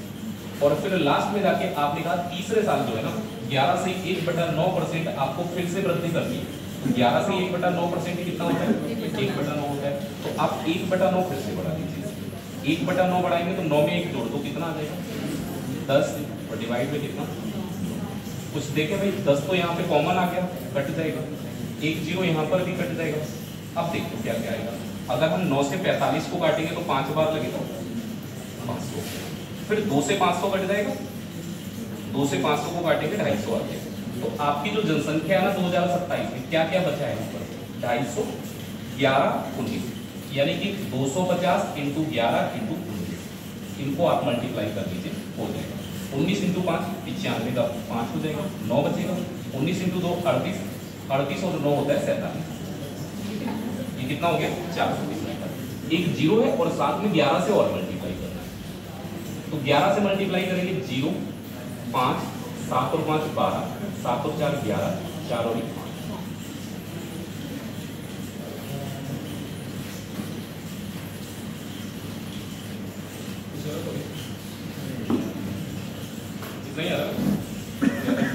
और फिर लास्ट में जाके आपने कहा तीसरे साल जो है ना 11 से 1/9% आपको फिर से वृद्धि करनी है, तो 11 से 1/9% कितना होता है, 1/9 होता है। तो आप 1/9 फिर से बढ़ा दीजिए, 1/9 बढ़ाएंगे तो 9 में 1 जोड़ दो, कितना आ जाएगा, 10, और डिवाइड में कितना, कुछ देखे भाई 10 तो यहाँ पे कॉमन आ गया, कट जाएगा, 1 0 यहाँ पर भी कट जाएगा। अब देखो क्या क्या आएगा, अगर हम 9 से 45 को काटेंगे तो 5 बार लगेगा, 500। फिर 2 से 500 कट जाएगा, 2 से 500 को काटेंगे 250 आ जाएगा। तो आपकी जो जनसंख्या है ना 2027 में क्या क्या बचा है, 250, 11, 19, यानी कि 250 × 11 × 19, इनको आप मल्टीप्लाई कर लीजिए, हो जाएगा 19 × 5 95 का 5 हो जाएगा, 9 बचेगा, 19 × 2 38, 38 और 9 होता है 47। ये कितना हो गया, 420। एक 0 है और साथ में 11 से और मल्टीप्लाई करना है, तो 11 से मल्टीप्लाई करेंगे 0, 5, 7 और 5 12, 7 और 4 11, 4 और 1 5। नहीं आ रहा,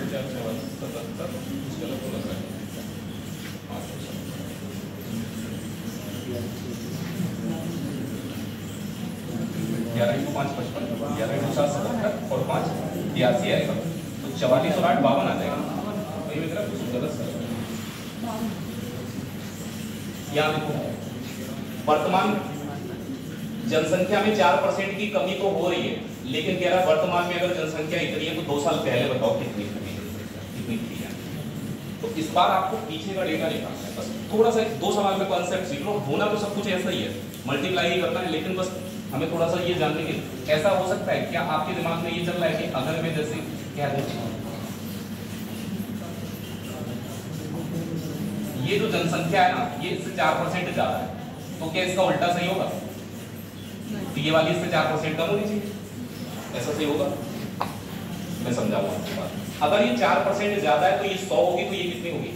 11 4 77 कुछ गलत हो रहा है, 11 × 5 55, 11 × 7 77 और 5 83 आएगा। तो 44 और 8 52 आ जाएगा। वही मेरा कुछ गलत सर। यहाँ देखो वर्तमान जनसंख्या में 4% की कमी तो हो रही है, लेकिन कह रहा है वर्तमान में अगर जनसंख्या इतनी है तो 2 साल पहले बताओ कितनी कमी है, कितनी थी है। तो इस बार आपको पीछे का डेटा निकालना है। बस थोड़ा सा 2 सवाल में कॉन्सेप्ट सीख लो। होना तो सब कुछ ऐसा ही है, मल्टीप्लाई ही करना है, लेकिन बस हमें थोड़ा सा ये जानने के ऐसा हो सकता है क्या आपके दिमाग में ये चल रहा है कि अगर मैं जैसे क्या ये जो जनसंख्या है ना ये इससे 4% ज्यादा है, तो क्या इसका उल्टा सही होगा? तो ये वाली इससे 4% कम होनी चाहिए, ऐसा सही होगा? मैं समझाऊंगा आपकी बात। अगर ये 4% ज्यादा है तो ये 100 होगी, तो ये कितनी होगी?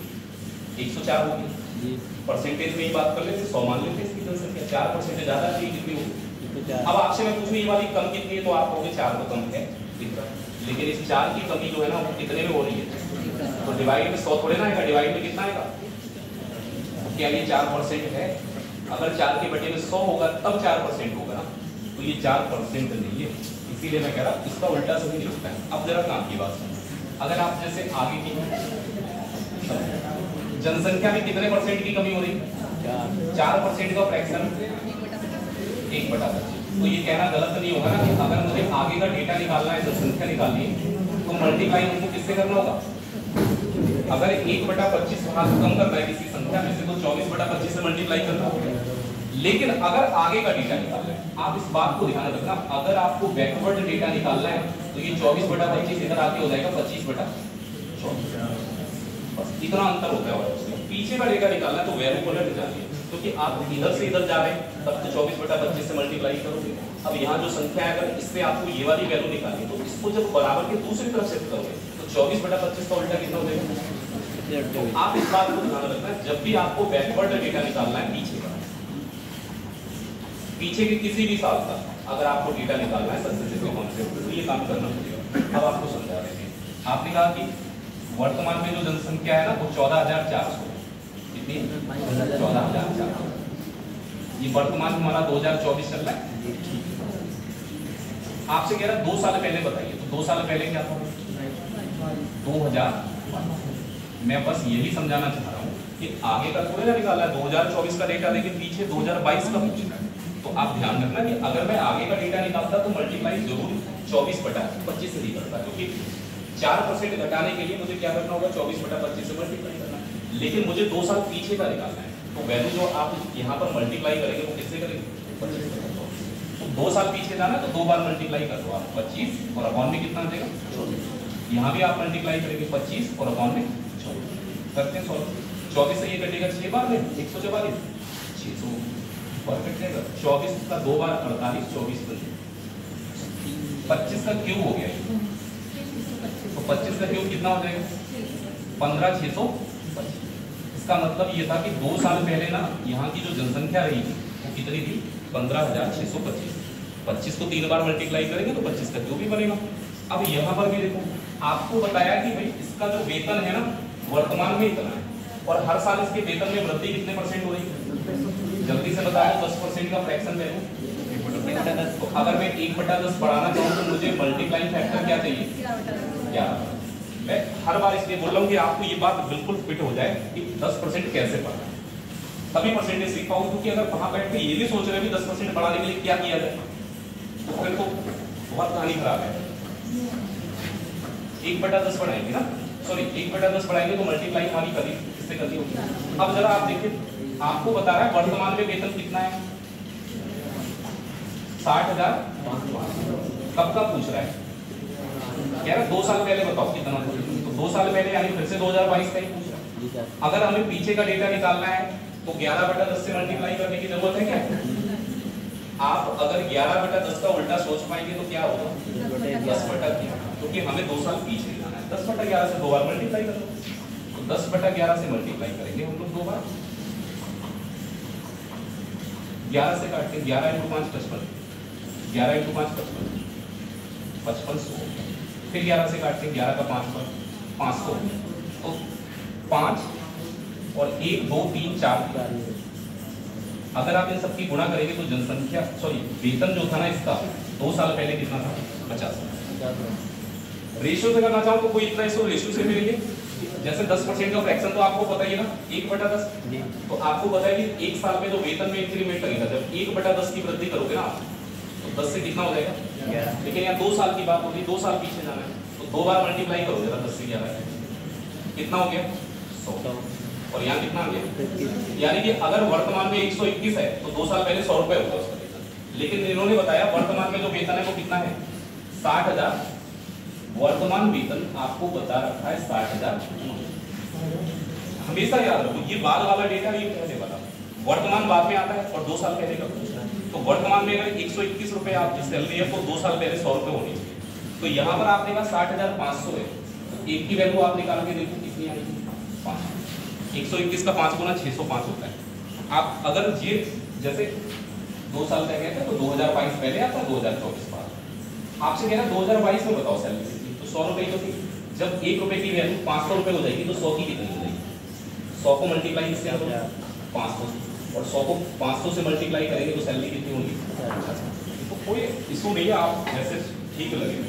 104 होगी। परसेंटेज में ही बात कर लेते, 100 मान लेते इसकी जनसंख्या 4% ज्यादा है तो ये कितनी होगी? अब आपसे मैं पूछूं ये वाली कम कितनी है, तो आप कहोगे 4 तो कम है, लेकिन इस 4 की कमी जो है ना वो कितने में हो रही है? तो डिवाइड में 100 थोड़े ना आएगा, डिवाइड में कितना आएगा? क्या ये 4% है? अगर 4 के बटे में 100 होगा तब 4% होगा ना, तो ये 4% नहीं है। इसीलिए मैं कह रहा इसका उल्टा सही नहीं होता है। अब जरा काम की बात सुनो, अगर आप जैसे आगे की जनसंख्या में कितने % की कमी हो रही है? 4% का फ्रैक्शन 1/25। तो ये कहना गलत नहीं होगा ना कि अगर मुझे आगे का डेटा निकालना है, जनसंख्या निकालनी है, तो मल्टीप्लाई हमको किससे करना होगा? अगर 1/25 भाग कम करना है किसी संख्या में से तो 24/25 से मल्टीप्लाई करना होगा। लेकिन अगर आगे का डेटा निकालना है, आप इस बात को ध्यान रखना, अगर आपको बैकवर्ड डेटा निकालना है तो ये 24/25 इधर आके हो जाएगा 25/24। बस इतना अंतर होता है। और पीछे का डेटा निकालना है तो वैल्यू को लेकर जाइए, क्योंकि आप इधर से इधर जा रहे हैं तब तो 24/25 से मल्टीप्लाई करोगे। अब यहाँ जो संख्या है अगर इससे आपको ये वाली वैल्यू निकालनी तो इसको जब बराबर के दूसरी तरफ शिफ्ट करोगे तो 24/25 का उल्टा कितना हो जाएगा? तो आप इस बात को ध्यान रखना, जब भी आपको बैकवर्ड डेटा निकालना है पीछे के किसी भी साल का अगर आपको डेटा निकालना है सक्सेसिव कॉन्सेप्ट तो ये काम करना पड़ेगा। अब आपको समझा रहे थे, आपने कहा कि वर्तमान में जो जनसंख्या है ना वो 14,400 कितनी? 14,400। ये वर्तमान में हमारा 2024 चल रहा है। आपसे कह रहा 2 साल पहले बताइए, तो 2 साल पहले क्या था? 2000। मैं बस यही समझाना चाह रहा हूँ कि आगे का थोड़ा ना निकाला है 2024 का डेटा, लेकिन पीछे 2022 का पूछना है। तो आप ध्यान रखना कि अगर मैं आगे का डेटा निकालता तो मल्टीप्लाई जरूर 24/25 से ही करता, क्योंकि 4% घटाने के लिए मुझे क्या करना होगा? 24/25 से मल्टीप्लाई करना है। लेकिन मुझे 2 साल पीछे का निकालना है, तो वैल्यू जो आप यहाँ पर मल्टीप्लाई करेंगे वो किससे करेंगे? तो 2 साल पीछे जाना तो 2 बार मल्टीप्लाई कर दो आप 25 और अपॉन में कितना देगा? 24। यहाँ भी आप मल्टीप्लाई करेंगे 25 और अपॉन में 24 करते हैं 24 से ये कटेगा 6 बार में 144 600 परफेक्ट रहेगा। 24 का 2 बार 48 24 25 का क्यूब हो गया, तो 25 का क्यूब कितना हो जाएगा? 15,625। इसका मतलब ये था कि 2 साल पहले ना यहाँ की जो जनसंख्या रही थी वो कितनी थी? 15,625। 25 को 3 बार मल्टीप्लाई करेंगे तो 25 का क्यूब भी बनेगा। अब यहाँ पर भी देखो, आपको बताया कि भाई इसका जो वेतन है ना वर्तमान में इतना है, और हर साल इसके वेतन में वृद्धि कितने % हो रही है? जल्दी से बताया 10% का फ्रैक्शन ले लूं, तो अगर मैं 1/10 बढ़ाना चाहूँ तो मुझे मल्टीप्लाइंग फैक्टर क्या चाहिए? 11। मैं हर बार इसलिए बोल रहा हूँ कि आपको ये बात बिल्कुल फिट हो जाए कि 10% कैसे बढ़ना है, तभी परसेंटेज सीख पाऊंगा। क्योंकि अगर वहां बैठ के ये भी सोच रहे हैं 10% बढ़ाने के लिए क्या किया जाए, तो फिर तो बहुत कहानी खराब है। 1/10 बढ़ाएंगे ना, सॉरी 1/10 बढ़ाएंगे तो मल्टीप्लाई हमारी कभी किससे करनी होगी? अब जरा आप देखिए, आपको बता रहा है वर्तमान में वेतन कितना है? 60,000। कब का पूछ रहा है? कह रहा 2 साल पहले बताओ कितना, तो 2 साल पहले यानी फिर से 2022 का ही पूछ रहा है। अगर हमें पीछे का डेटा निकालना है तो 11/10 से मल्टीप्लाई करने की जरूरत है क्या? आप अगर 11/10 का उल्टा सोच पाएंगे तो क्या होगा? 10/11, क्योंकि हमें 2 साल पीछे जाना है। 10/11 से 2 बार मल्टीप्लाई करो, तो 10/11 से मल्टीप्लाई करेंगे हम लोग 2 बार। 11 से काटते हैं, 11 × 5 55, 11 × 5 55, 5500। फिर 11 से काटते हैं, 11 का 5 पर 500, तो 5 और 1 2 3 4। अगर आप इन सबकी गुणा करेंगे तो जनसंख्या सॉरी वेतन जो था ना इसका 2 साल पहले कितना था? 50। रेशियो से करना चाहो तो कोई इतना इसको रेशियो से मिलेंगे। जैसे 10% का फ्रैक्शन तो आपको पता ही है ना, 1/10। तो आपको पता है कि 1 साल में जो वेतन में इंक्रीमेंट लगेगा, जब 1/10 की वृद्धि करोगे ना तो 10 से कितना हो जाएगा? 11। लेकिन यहाँ 2 साल की बात होगी, 2 साल पीछे जाना है तो 2 बार मल्टीप्लाई करोगे ना 10 से 11 कितना हो गया? 100। और यहाँ कितना आ गया? यानी कि अगर वर्तमान में 121 है तो 2 साल पहले 100 रुपए होगा उसका वेतन। लेकिन इन्होंने बताया वर्तमान में जो वेतन है वो कितना है? 60,000। वर्तमान वेतन आपको बता रखा है 60,000। हमेशा याद रखो ये बाद वाला डेटा, ये पहले वाला। वर्तमान बाद में आता है और 2 साल पहले का पूछना है। तो वर्तमान में अगर 121 रुपए आपकी सैलरी है तो 2 साल पहले 100 रुपए होनी चाहिए। तो यहाँ पर आपने कहा 60,500 है, तो एक की वैल्यू आप निकाल के देखो कितनी आएगी? 5। 121 का 5 गुना 605 होता है। आप अगर ये जैसे 2 साल पहले थे तो 2022 पहले आता है, 2024 बाद। आपसे कह रहा 2022 में बताओ सैलरी तो 100 रुपए की थी। जब 1 रुपए की वैल्यू 500 रुपए हो जाएगी तो 100 की कितनी हो जाएगी? 100 को मल्टीप्लाई किससे करो? 500। और 100 को 500 से मल्टीप्लाई करेंगे तो सैलरी कितनी होगी? तो कोई इशू नहीं है, आप जैसे ठीक लगे।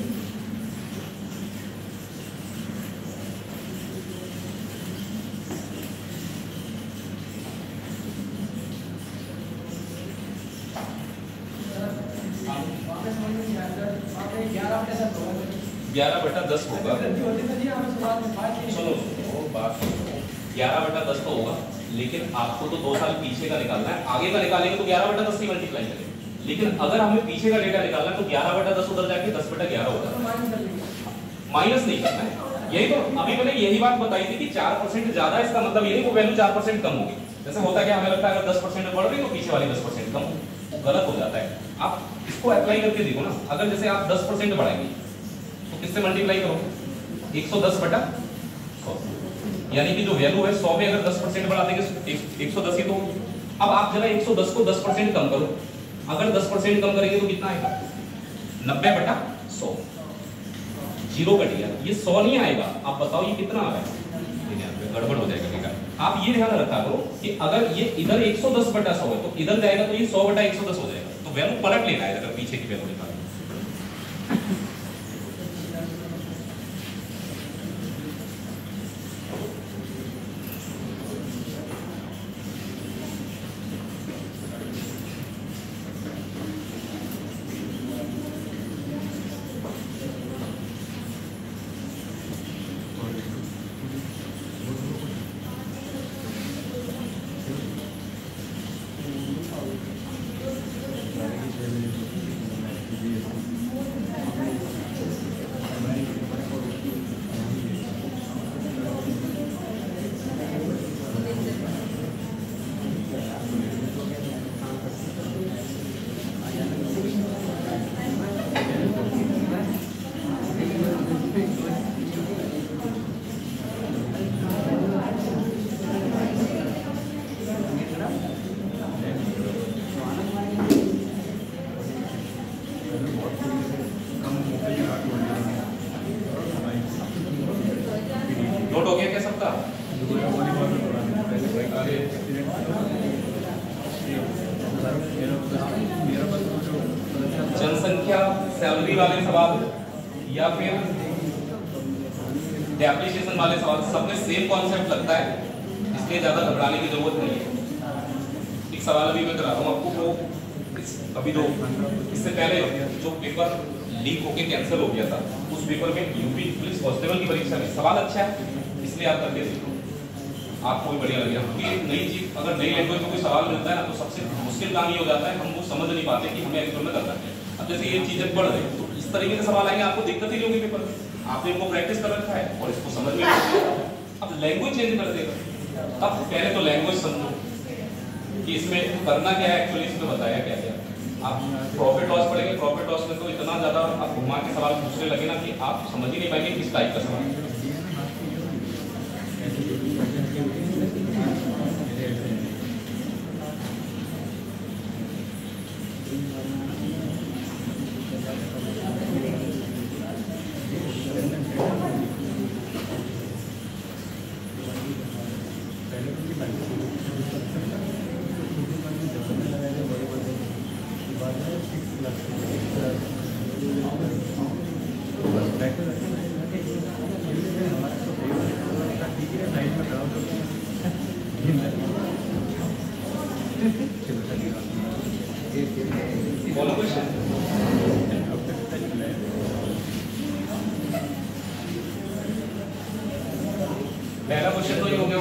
ग्यारह बटा 10 होगा। सुनो बात, 11/10 तो होगा, लेकिन आपको तो 2 साल पीछे का निकालना है। आगे का निकालेंगे तो 11/10 से मल्टीप्लाई करेंगे। लेकिन अगर हमें पीछे का डेटा निकालना है तो 11/10 उधर जाके 10/11 होगा। माइनस नहीं करना है। यही तो अभी मैंने यही बात बताई थी कि 4% ज्यादा, इसका मतलब ये नहीं वो वैल्यू 4% कम होगी। जैसे होता क्या, हमें लगता है अगर 10% बढ़ रही तो पीछे वाली 10% कम, गलत हो जाता है। आप इसको अप्लाई करके देखो ना, अगर जैसे आप 10% बढ़ाएंगे तो किससे मल्टीप्लाई करोगे? 110/100। यानी कि जो वैल्यू है 100 में अगर 10% बढ़ा देंगे 110 ही तो। अब आप जरा 110 को 10% कम करो, अगर 10% कम करेंगे तो कितना आएगा? 90/100। जीरो कट गया, ये 100 नहीं आएगा। आप बताओ ये कितना आ रहा है? गड़बड़ हो जाएगा बेटा। आप ये ध्यान रखा करो कि अगर ये इधर 110/100 है तो इधर जाएगा तो ये 100/110 हो जाएगा। तो वैल्यू पलट लेना है अगर पीछे की वैल्यू निकालना। नोट हो गया क्या सबका? जनसंख्या सैलरी वाले सवाल या फिर डेप्रिसिएशन वाले सवाल, सब में सेम कॉन्सेप्ट लगता है, इसलिए ज्यादा घबराने की जरूरत नहीं है। एक सवाल अभी मैं करा रहा हूँ आपको, वो अभी जो इससे पहले जो पेपर लीक होके कैंसिल हो गया था, उस पेपर में यूपी पुलिस कांस्टेबल की परीक्षा में सवाल अच्छा है, इसलिए आप करके देखो, आपको भी बढ़िया लगेगा। क्योंकि नई चीज, अगर नई लैंग्वेज में कोई सवाल मिलता है ना तो सबसे मुश्किल काम ये हो जाता है, हम वो समझ नहीं पाते कि हमें एक्चुअल में करना है। अब जैसे ये चीजें पढ़ रहे तो इस तरीके के सवाल आएंगे, आपको दिक्कत ही नहीं होगी पेपर में, आपने इनको प्रैक्टिस कर रखा है और इसको समझ में नहीं आता। अब लैंग्वेज चेंज कर देगा, तब पहले तो लैंग्वेज समझो कि इसमें करना क्या है, एक्चुअली इसमें बताया क्या गया। आप प्रॉफिट लॉस पढ़ेंगे, प्रॉफिट लॉस में तो इतना ज्यादा आप घुमा के सवाल पूछने लगे ना कि आप समझ ही नहीं पाएंगे किस टाइप का सवाल है। पहला क्वेश्चन तो ये हो गया।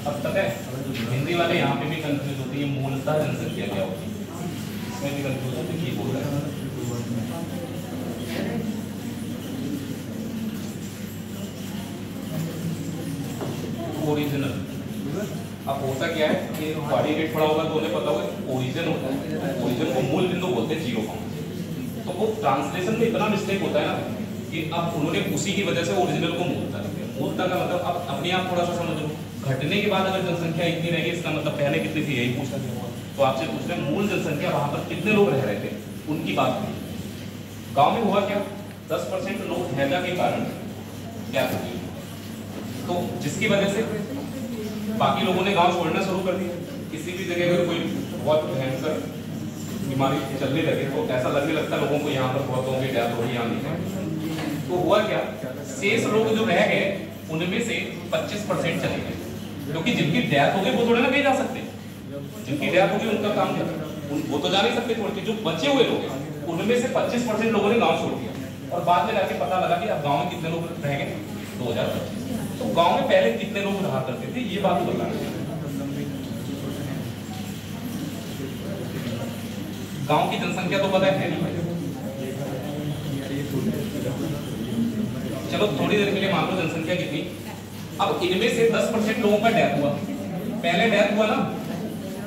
अब पता है हिंदी वाले यहाँ पे भी कंफ्यूज होती है, मूलतः जनसंख्या क्या होती है, इसमें भी कंफ्यूज होती है कि बोल रहा है ओरिजिनल। अब होता क्या है कि बॉडी वेट पड़ा होगा तो उन्हें पता होगा ओरिजिन होता है, ओरिजिन को मूल बिंदु बोलते हैं, जीरो पॉइंट। तो वो ट्रांसलेशन में इतना मिस्टेक होता है ना कि अब उन्होंने उसी की वजह से ओरिजिनल को मूलता लिख दिया। मूलता का मतलब अब अपने आप थोड़ा सा समझ लो, घटने के बाद अगर जनसंख्या इतनी रहेगी इसका मतलब पहले कितनी थी यही पूछा गया। तो आपसे पूछ रहे हैं मूल जनसंख्या वहां पर कितने लोग रह रहे थे उनकी बात करिए। गांव में हुआ क्या, 10% लोग हैजा के कारण क्या हो गए, तो जिसकी वजह से बाकी लोगों ने गांव छोड़ना शुरू कर दिया। किसी भी जगह अगर कोई बहुत भयंकर बीमारी चलने लगे तो ऐसा लगने लगता लोगों को यहाँ पर बहुत लोगों की डेथ हो रही, यहाँ नहीं। तो हुआ क्या, शेष लोग जो रह गए उनमें से 25% चले गए, क्योंकि जिनकी डेथ हो गई वो थोड़े ना कहीं जा सकते, जिनकी डेथ होगी उनका काम क्या, वो तो जा नहीं सकते छोड़ के। जो बचे हुए लोग उनमें से 25% लोगों ने गांव छोड़ दिया। और बाद में जाके पता लगा कि अब गांव में कितने लोग रह गए, 2025। तो गांव में पहले कितने लोग रहा करते थे ये बात बताना। गांव की जनसंख्या तो पता है नहीं भाई, चलो थोड़ी देर के लिए मान लो जनसंख्या कितनी। अब इनमें से 10% लोगों का डेथ हुआ, पहले डेथ हुआ ना,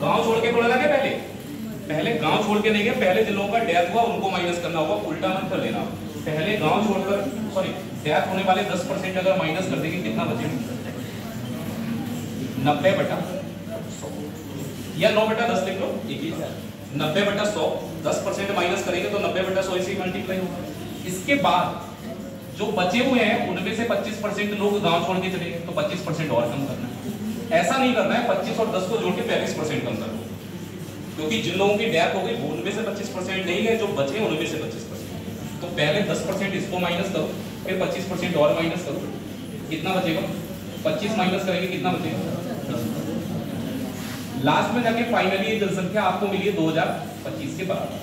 गांव छोड़ के थोड़ा लगे, पहले गांव छोड़ के नहीं गए, पहले जिन लोगों का डेथ हुआ उनको माइनस करना होगा, उल्टा मत कर लेना। पहले गांव छोड़कर सॉरी डेथ होने वाले 10% अगर माइनस कर देंगे कितना बचेगा, 90/100 या 9/10 लिख लो, एक ही 90/100। 10% माइनस करेंगे तो 90/100 इसी मल्टीप्लाई होगा। इसके बाद जो बचे हुए हैं उनमें से 25% लोग गांव छोड़ के चले गए, तो 25% और कम करना है। ऐसा नहीं करना है 25 और 10 को जोड़ के 45% कम कर दो, क्योंकि जिन लोगों की डेथ हो गई वो उनमें से 25% नहीं गए, जो बचे उनमें से 25%। तो पहले 10% इसको माइनस करो, फिर 25% और माइनस करो, कितना बचेगा, 25 माइनस करेंगे कितना बचेगा, लास्ट में जाके फाइनली ये जनसंख्या आपको मिली है 2025 के बराबर।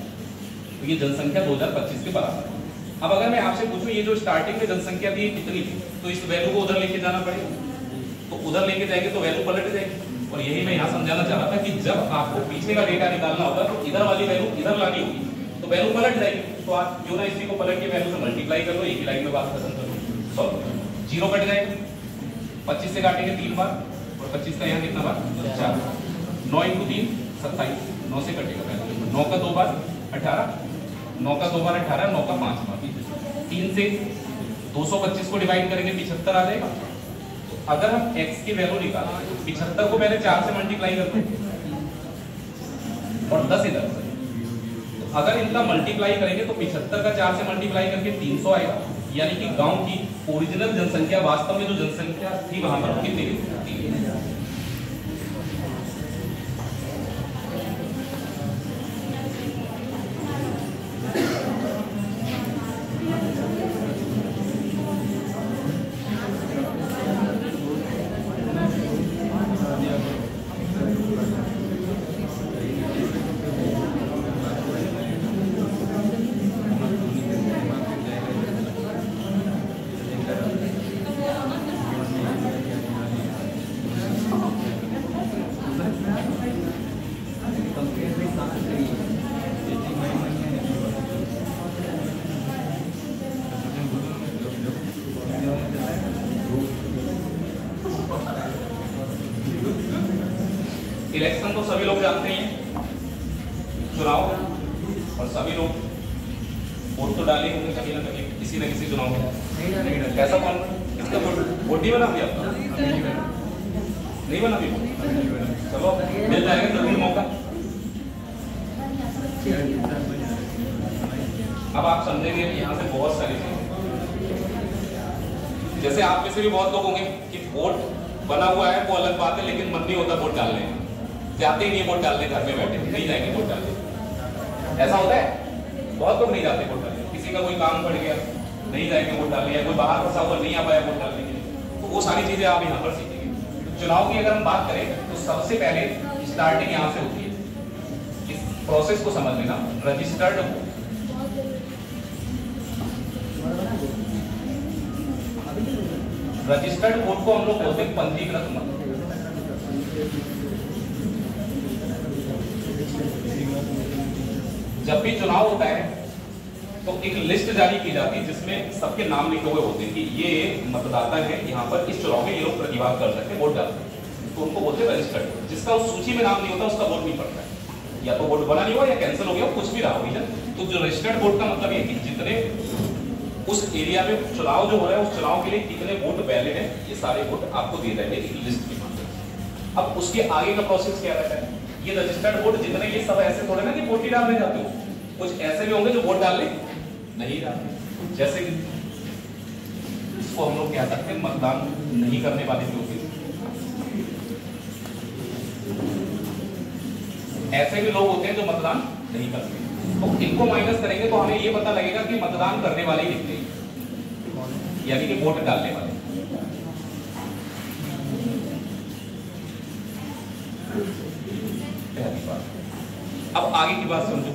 तो ये जनसंख्या 2025 के बराबर है। अब अगर मैं आपसे पूछूं ये जो स्टार्टिंग में जनसंख्या थी कितनी थी, तो इस वैल्यू को उधर लेके जाना पड़ेगा, तो उधर लेके जाएंगे तो वैल्यू पलट जाएगी। और यही मैं यहाँ समझाना चाह रहा था कि जब आपको पीछे का डेटा निकालना होगा तो इधर वाली वैल्यू इधर लानी होगी, तो वैल्यू पलट जाएगी। तो आप क्यों ना इसी को पलट के वैल्यू से मल्टीप्लाई कर लो, एक ही लाइन में बात खत्म कर लो। सॉल्व, जीरो कट जाएगा, 25 से काटेंगे 3 बार और 25 का यहाँ कितना बार 4, 9 × 3 27, 9 से कटेगा वैल्यू, 9 का 2 बार 18, 9 का 2 बार 18, 9 का 5 बार 3 से 225 को डिवाइड करेंगे 75 आ जाएगा। तो अगर हम x की वैल्यू निकालें 75 को पहले 4 से मल्टीप्लाई करते हैं और 10 इधर से, तो अगर इनका मल्टीप्लाई करेंगे तो 75 का 4 से मल्टीप्लाई करके 300 आएगा। यानी कि गांव की ओरिजिनल जनसंख्या वास्तव में जो जनसंख्या थी वहां पर कितनी थी। इलेक्शन तो सभी लोग जानते हैं, चुनाव, और सभी लोग वोट तो डाले होंगे कभी ना कभी किसी न किसी चुनाव में। कैसा कौन किसका वोट नहीं बना अभी आपका? नहीं बना अभी? चलो मिल जाएगा जरूर मौका। अब आप समझेंगे कि यहाँ से बहुत सारी चीजें, जैसे आप में से भी बहुत लोग होंगे कि वोट बना हुआ है वो अलग बात है, लेकिन मन नहीं होता वोट डालने, जाते ही नहीं वोट डालने, घर में बैठे नहीं जाएंगे वोट डालने। ऐसा होता है, बहुत लोग नहीं जाते वोट डालने, किसी का कोई काम पड़ गया नहीं जाएंगे वोट डालने, या कोई बाहर फंसा हुआ नहीं आ पाया वोट डालने के लिए, तो वो सारी चीजें आप यहाँ पर सीखेंगे। तो चुनाव की अगर हम बात करें तो सबसे पहले स्टार्टिंग यहाँ से होती है। इस प्रोसेस को समझ लेना, रजिस्टर्ड वोट। रजिस्टर्ड वोट को हम लोग बोलते हैं पंजीकृत मत। जब भी चुनाव होता है तो एक लिस्ट जारी की जाती है जिसमें सबके नाम लिखे हुए होते हैं कि ये मतदाता है, यहाँ पर इस चुनाव में ये लोग प्रतिभाग कर सकते हैं, वोट डाल सकते हैं, तो उनको बोलते हैं रजिस्टर्ड। जिसका उस सूची में नाम नहीं होता उसका वोट नहीं पड़ता है, या तो वोट बना नहीं हुआ या कैंसिल हो गया, कुछ भी रहा रीजन। तो जो रजिस्टर्ड वोट का मतलब ये कि जितने उस एरिया में चुनाव जो हो रहा है उस चुनाव के लिए कितने वोट वैलिड है, ये सारे वोट आपको दिए जाएंगे एक लिस्ट के माध्यम से। अब उसके आगे का प्रोसेस क्या रहता है, ये रजिस्टर्ड वोट जितने, ये सब ऐसे थोड़े ना कि वोट ही डालने जाते हो, कुछ ऐसे भी होंगे जो वोट डालने नहीं डालते, जैसे कि इसको हम लोग कह सकते हैं मतदान नहीं करने वाले लोग। ऐसे भी लोग होते हैं जो मतदान नहीं करते, तो इनको माइनस करेंगे तो हमें ये पता लगेगा कि मतदान करने वाले कितने, यानी कि वोट डालने वाले। अब आगे की बात समझो,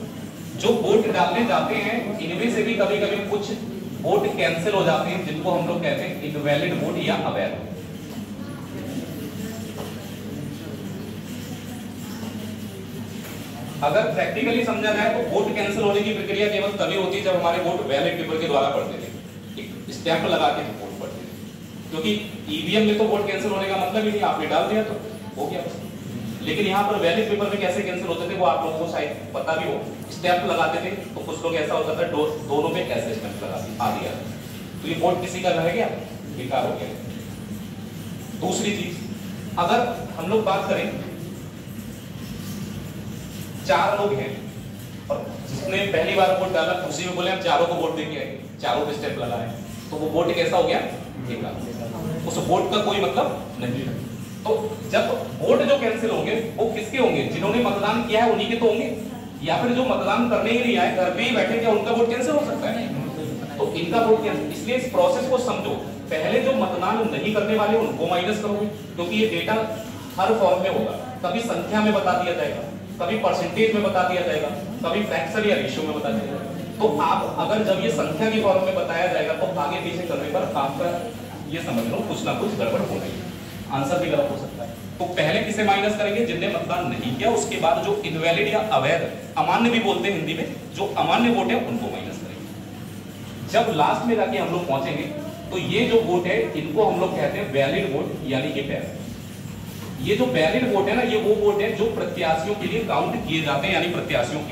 जो वोट डालने जाते हैं इनमें से भी कभी कभी कुछ वोट कैंसिल हो जाते हैं, जिनको हम लोग कहते हैं इनवैलिड वोट या अवैध। अगर प्रैक्टिकली समझा जाए तो वोट कैंसिल होने की प्रक्रिया केवल तभी होती है जब हमारे वोट बैलेट पेपर के द्वारा पड़ते थे, एक स्टैंप लगा के वोट पड़ते थे, क्योंकि ईवीएम में तो वोट कैंसिल होने का मतलब ही नहीं, आपने डाल दिया तो हो गया। लेकिन यहाँ पर बैलेट पेपर में कैसे कैंसिल होते थे वो आप लोगों को शायद पता भी हो, स्टैंप लगाते थे, तो कुछ लोग ऐसा होता था दोनों में कैसे स्टैंप लगा दिया, तो ये वोट किसी का रह गया, बेकार हो गया। दूसरी चीज, अगर हम लोग बात करें 4 लोग हैं और जिसने पहली बार वोट डाला उसी में बोले हम चारों को वोट देके आए, चारों पे स्टेप लगाए, तो वो वोट कैसा हो गया, बेकार। उस वोट का कोई मतलब नहीं है। तो जब वोट जो कैंसिल होंगे वो किसके होंगे, जिन्होंने मतदान किया है उन्हीं के तो होंगे, या फिर जो मतदान करने ही नहीं आए घर पे ही बैठे, क्या उनका वोट कैंसिल हो सकता है? तो इनका वोट कैंसिल। इसलिए इस प्रोसेस को समझो, पहले जो मतदान नहीं करने वाले उनको माइनस करोगे, क्योंकि ये डेटा हर फॉर्म में होगा, कभी संख्या में बता दिया जाएगा, कभी परसेंटेज में बता दिया जाएगा, कभी फ्रैक्शन या रेशियो में बता दिया जाएगा। तो आप अगर जब ये संख्या की फॉर्म में बताया जाएगा तो आगे पीछे करने पर आपका ये समझ लो कुछ ना कुछ गड़बड़ हो रही है, आंसर भी गलत हो सकता है। तो पहले किसे माइनस करेंगे? जिनने मतदान नहीं किया। उसके बाद जो इनवैलिड या अवैध, अमान्य भी बोलते हैं हिंदी में, जो अमान्य वोट है उनको माइनस करेंगे। जब लास्ट में जाके हम लोग पहुंचेंगे तो ये जो वोट है इनको हम लोग कहते हैं वैलिड वोट, यानी कि वैध। ये जो वैलिड वोट है ना, ये वो वोट है जो प्रत्याशियों के लिए काउंट किए जाते हैं, यानी प्रत्याशियों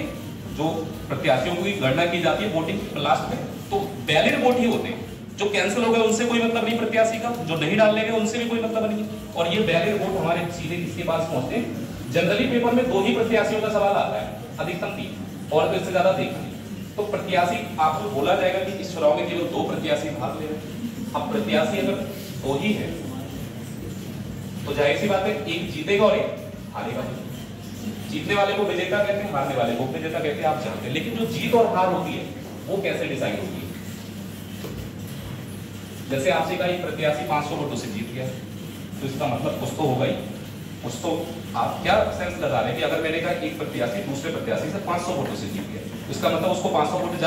की गणना की जाती है वोटिंग लास्ट में, तो वैलिड वोट ही होते हैं। जो कैंसिल हो गए उनसे कोई मतलब नहीं प्रत्याशी का, जो नहीं डालने गए उनसे भी कोई मतलब नहीं। और ये वैलिड वोट हमारे सीधे किसके पास पहुंचते हैं? जनरली पेपर में 2 ही प्रत्याशियों का सवाल आता है, अधिकतम 3, और तो इससे ज्यादा देखा नहीं। तो प्रत्याशी आपको बोला जाएगा कि इस चुनाव में केवल 2 प्रत्याशी भाग ले रहे हैं। अब प्रत्याशी अगर 2 ही है तो जाहिर सी बात है एक जीतेगा और एक हारेगा। जीतने वाले को विजेता कहते हैं, हारने वाले को विजेता कहते हैं, आप जानते हैं। लेकिन जो जीत और हार होती है वो कैसे डिसाइड होती है? जैसे आपसे कहा एक प्रत्याशी 500 वोटों से जीत गया, तो इसका मतलब कुछ तो होगा ही, कुछ तो आप क्या सेंस लगा रहे हैं कि अगर मैंने कहा एक प्रत्याशी दूसरे प्रत्याशी से 500 वोटों से जीत गया, तो इसका मतलब उसको 500 वोट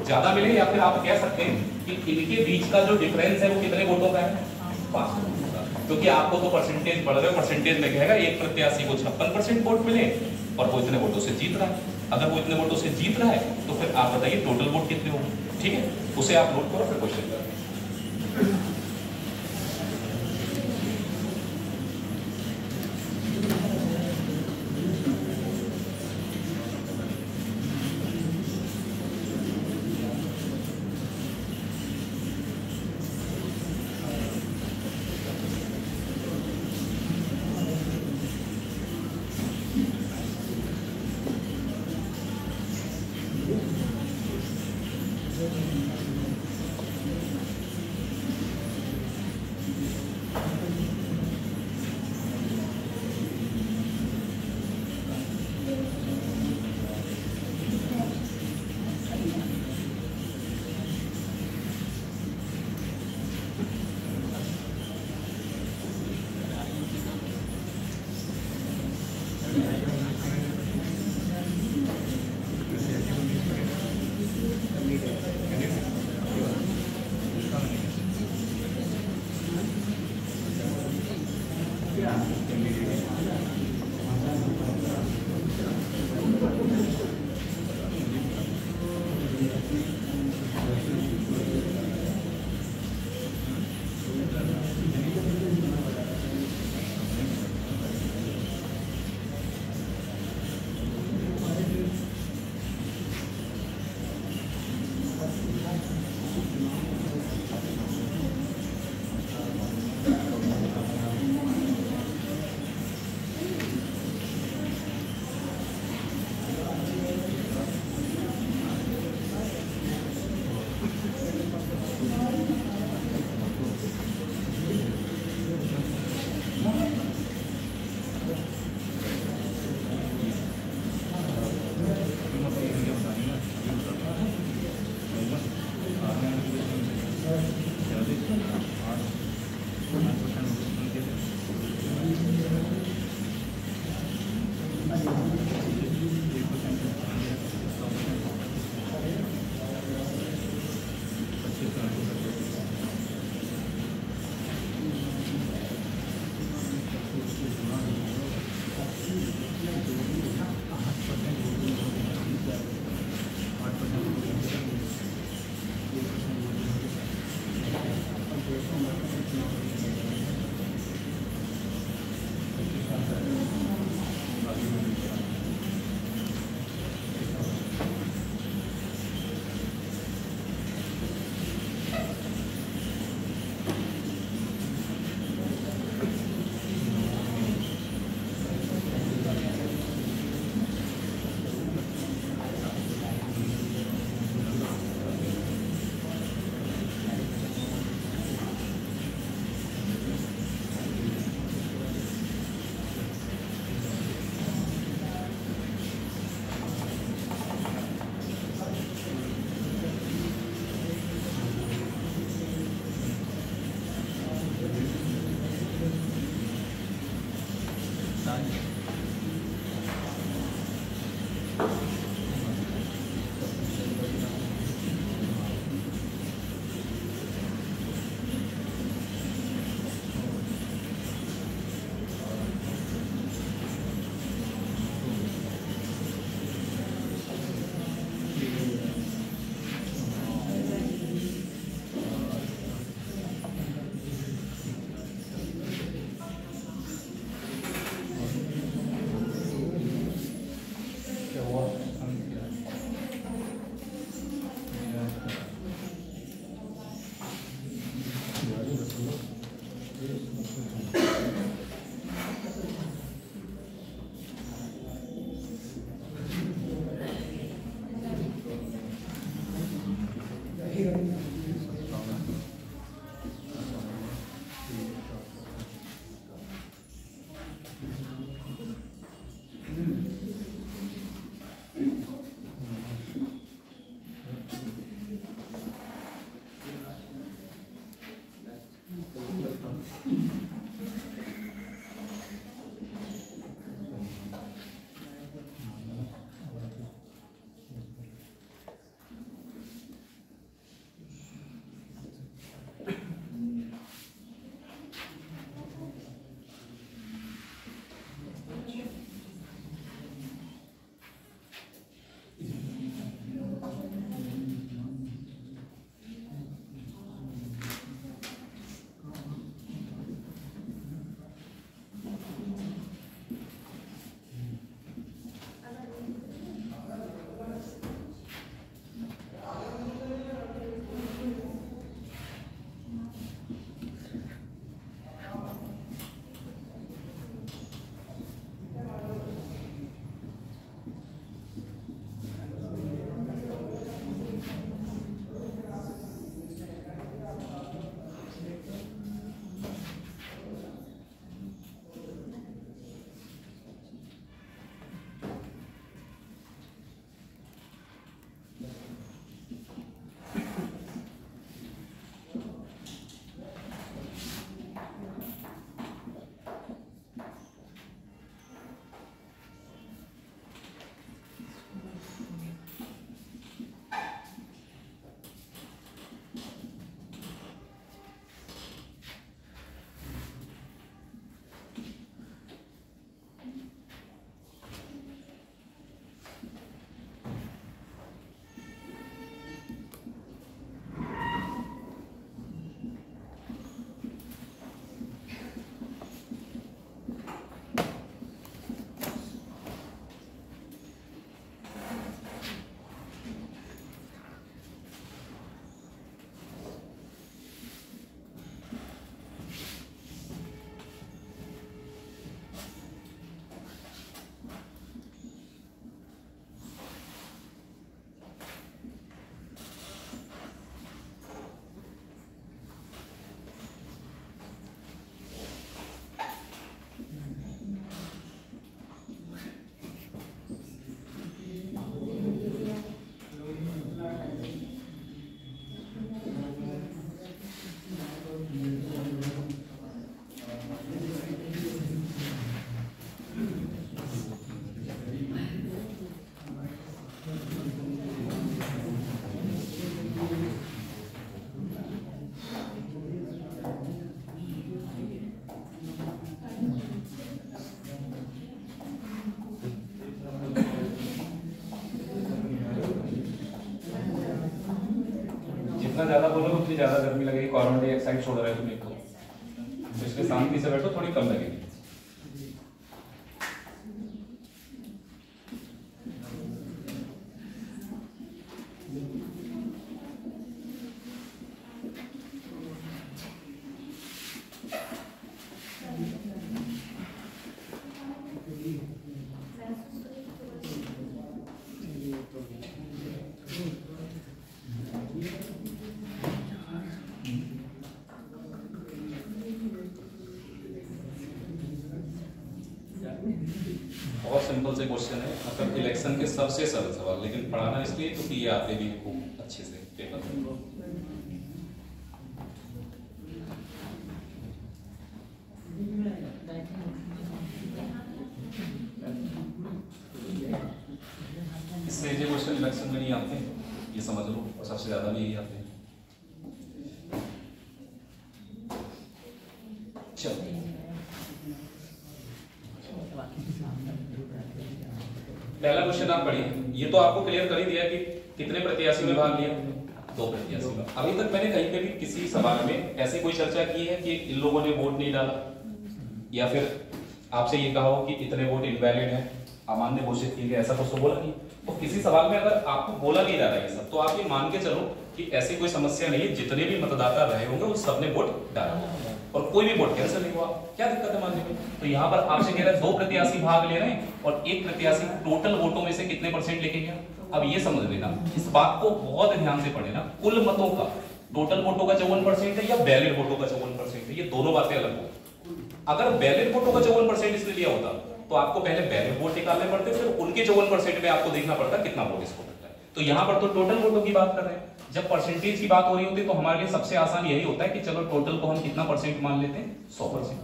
ज्यादा मिले, या फिर आप कह सकते हैं कि इनके बीच का जो डिफरेंस है वो कितने वोटों का है? 500 वोटों का। क्योंकि आपको तो परसेंटेज बढ़ रहे, परसेंटेज में कहेगा एक प्रत्याशी को 56% वोट मिले और वो इतने वोटों से जीत रहा है। अगर वो इतने वोटों से जीत रहा है तो फिर आप बताइए टोटल वोट कितने होंगे। ठीक है, उसे आप नोट करो, फिर क्वेश्चन करो। जितना ज़्यादा बोलोगे उतनी ज़्यादा गर्मी लगेगी। कार्बन डाइऑक्साइड छोड़ रहे हो तुम एक तो इसलिए शांति से बैठो, थोड़ी कम लगेगी। बहुत सिंपल से क्वेश्चन है, मतलब इलेक्शन के सबसे सरल सवाल, लेकिन पढ़ाना इसलिए क्योंकि ये आते भी खूब अच्छे से पेपर में। फ्रैक्शन में नहीं आते, ये समझ लो, और सबसे ज्यादा भी यही आते हैं। चलो पहला क्वेश्चन आप पढ़िए। ये तो आपको क्लियर कर ही दिया कि कितने प्रत्याशी में भाग लिया, 2 प्रत्याशी में। अभी तक मैंने कहीं पे भी किसी सवाल में ऐसी कोई चर्चा की है कि इन लोगों ने वोट नहीं डाला, या फिर आपसे ये कहा हो कि इतने वोट इनवैलिड हैं, अमान्य घोषित किए गए, ऐसा कुछ तो बोला नहीं। तो किसी सवाल में अगर आपको बोला नहीं जा रहा है ये सब, तो आप ये मान के चलो कि ऐसी कोई समस्या नहीं है, जितने भी मतदाता रहे होंगे उस सबने वोट डाला और कोई भी वोट कैंसिल नहीं हुआ। क्या दिक्कत है मानने में? तो यहाँ पर आपसे कह रहा है 2 प्रत्याशी भाग ले रहे हैं और 1 प्रत्याशी टोटल वोटों में से कितने % लेके गया। अब ये समझ लेना, इस बात को बहुत ध्यान से पढ़े ना, कुल मतों का टोटल वोटों का 54% है या वैलिड वोटों का 54% है, ये दोनों बातें अलग हो। अगर वैलिड वोटों का 54% इसने लिया होता तो आपको पहले वैलिड वोट निकालने पड़ते, फिर उनके 54% में आपको देखना पड़ता कितना वोट इसको मिलता है। तो यहाँ पर तो टोटल वोटों की बात कर रहे हैं। जब परसेंटेज की बात हो रही होती है तो हमारे लिए सबसे आसान यही होता है कि चलो टोटल को हम कितना % मान लेते हैं, 100%।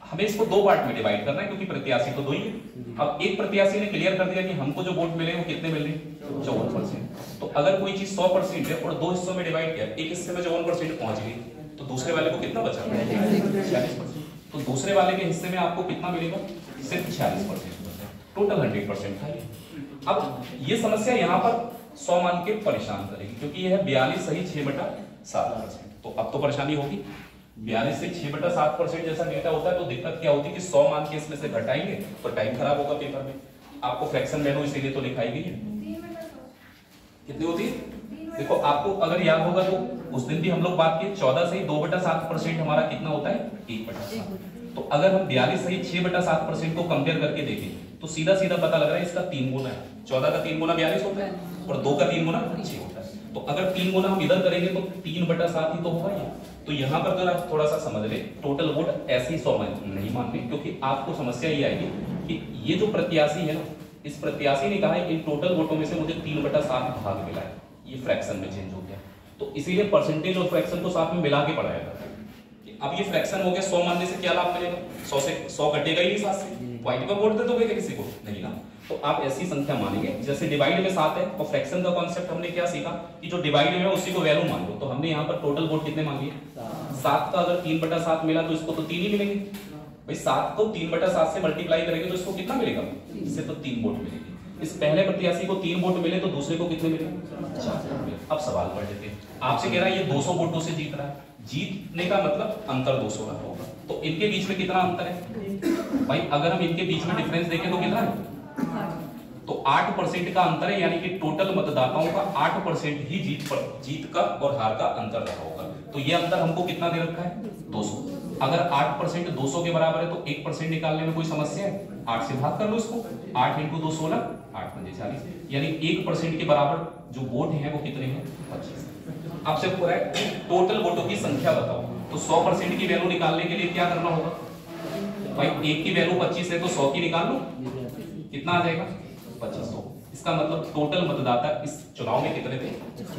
हमें इसको 2 पार्ट में डिवाइड करना है क्योंकि प्रत्याशी तो 2 ही है। अब एक प्रत्याशी ने क्लियर कर दिया कि हमको जो वोट मिले वो कितने मिल रहे, 54%। तो अगर कोई चीज 100% है और 2 हिस्सों में डिवाइड किया, एक हिस्से में 54% पहुंच गई, तो दूसरे वाले को कितना बचा, 46%। तो दूसरे वाले के हिस्से में आपको कितना मिलेगा, सिर्फ 46%। टोटल 100% था ये। अब ये समस्या यहाँ पर 100 मान के परेशान करेगी क्योंकि यह है 42 सही 6/7%। तो अब तो परेशानी होगी, 42 से 6/7% जैसा डेटा होता है तो दिक्कत क्या होती है कि 100 मान के इसमें से घटाएंगे तो टाइम खराब होगा पेपर में। आपको फ्रैक्शन वैल्यू इसीलिए तो लिखाई गई है। कितनी होती है देखो, आपको अगर याद होगा तो उस दिन भी हम लोग बात की 14 से 2/7% हमारा कितना होता है, 1/7। तो अगर हम 42 सही 6/7% को कंपेयर करके देखें तो सीधा सीधा पता लग रहा है इसका 3 गुना है। 14 का 3 गुना 42 होता है और 2 का 3 गुना 6 होता है। तो अगर 3 गुना हम इधर करेंगे तो 3/7 ही तो होगा ये। तो यहाँ पर जरा थोड़ा सा समझ ले, टोटल वोट ऐसे ही 100 नहीं मानते क्योंकि आपको समस्या ये आएगी कि ये जो प्रत्याशी है ना, इस प्रत्याशी ने कहा है इन टोटल वोटों में से मुझे 3/7 भाग मिला है, ये फ्रैक्शन में चेंज हो गया। तो इसीलिए परसेंटेज और फ्रैक्शन को साथ में मिला के पढ़ाया जाता है। अब ये फ्रैक्शन हो गया, 100 मानने से क्या लाभ मिलेगा, 100 से 100 कटेगा ही नहीं 7 से, पॉइंट पर वोट दे दोगे किसी को नहीं ना। तो आप ऐसी संख्या मानेंगे, जैसे डिवाइड में 7 है और फ्रैक्शन का कॉन्सेप्ट हमने क्या सीखा कि जो डिवाइड में है उसी को वैल्यू मान लो। तो हमने यहाँ पर टोटल वोट कितने मान लिए, 7 का अगर 3/7 मिला तो इसको तो 3 ही मिलेंगे भाई। 7 को 3/7 से मल्टीप्लाई करेंगे तो इसको कितना मिलेगा, इससे तो 3 वोट मिलेंगे। इस पहले प्रत्याशी को 3 वोट मिले तो दूसरे को कितने मिले, 4 मिले। अब सवाल पढ़ लेते हैं। आपसे कह रहा है ये 200 वोटों से जीत रहा है, जीतने का मतलब अंतर 200 का होगा। तो इनके बीच में कितना अंतर है भाई, अगर हम इनके बीच में डिफरेंस देखें तो कितना है, तो 8% का अंतर है, यानी कि टोटल मतदाताओं का 8% ही जीत का और हार का अंतर रहा होगा। तो ये अंतर हमको कितना दे रखा है, 200। अगर 8% 200 के बराबर है तो 1% निकालने में कोई समस्या है, 8 से भाग कर लो इसको, 8 × 2 16, 8 × 5 40, यानी 1% के बराबर जो वोट हैं वो कितने हैं, 25। आपसे पूरा है टोटल वोटों की संख्या बताओ। तो 100% की वैल्यू निकालने के लिए क्या करना होगा भाई, 1 की वैल्यू 25 है तो 100 की निकाल लो, कितना आ जाएगा, 2500। इसका मतलब टोटल मतदाता इस चुनाव में कितने थे।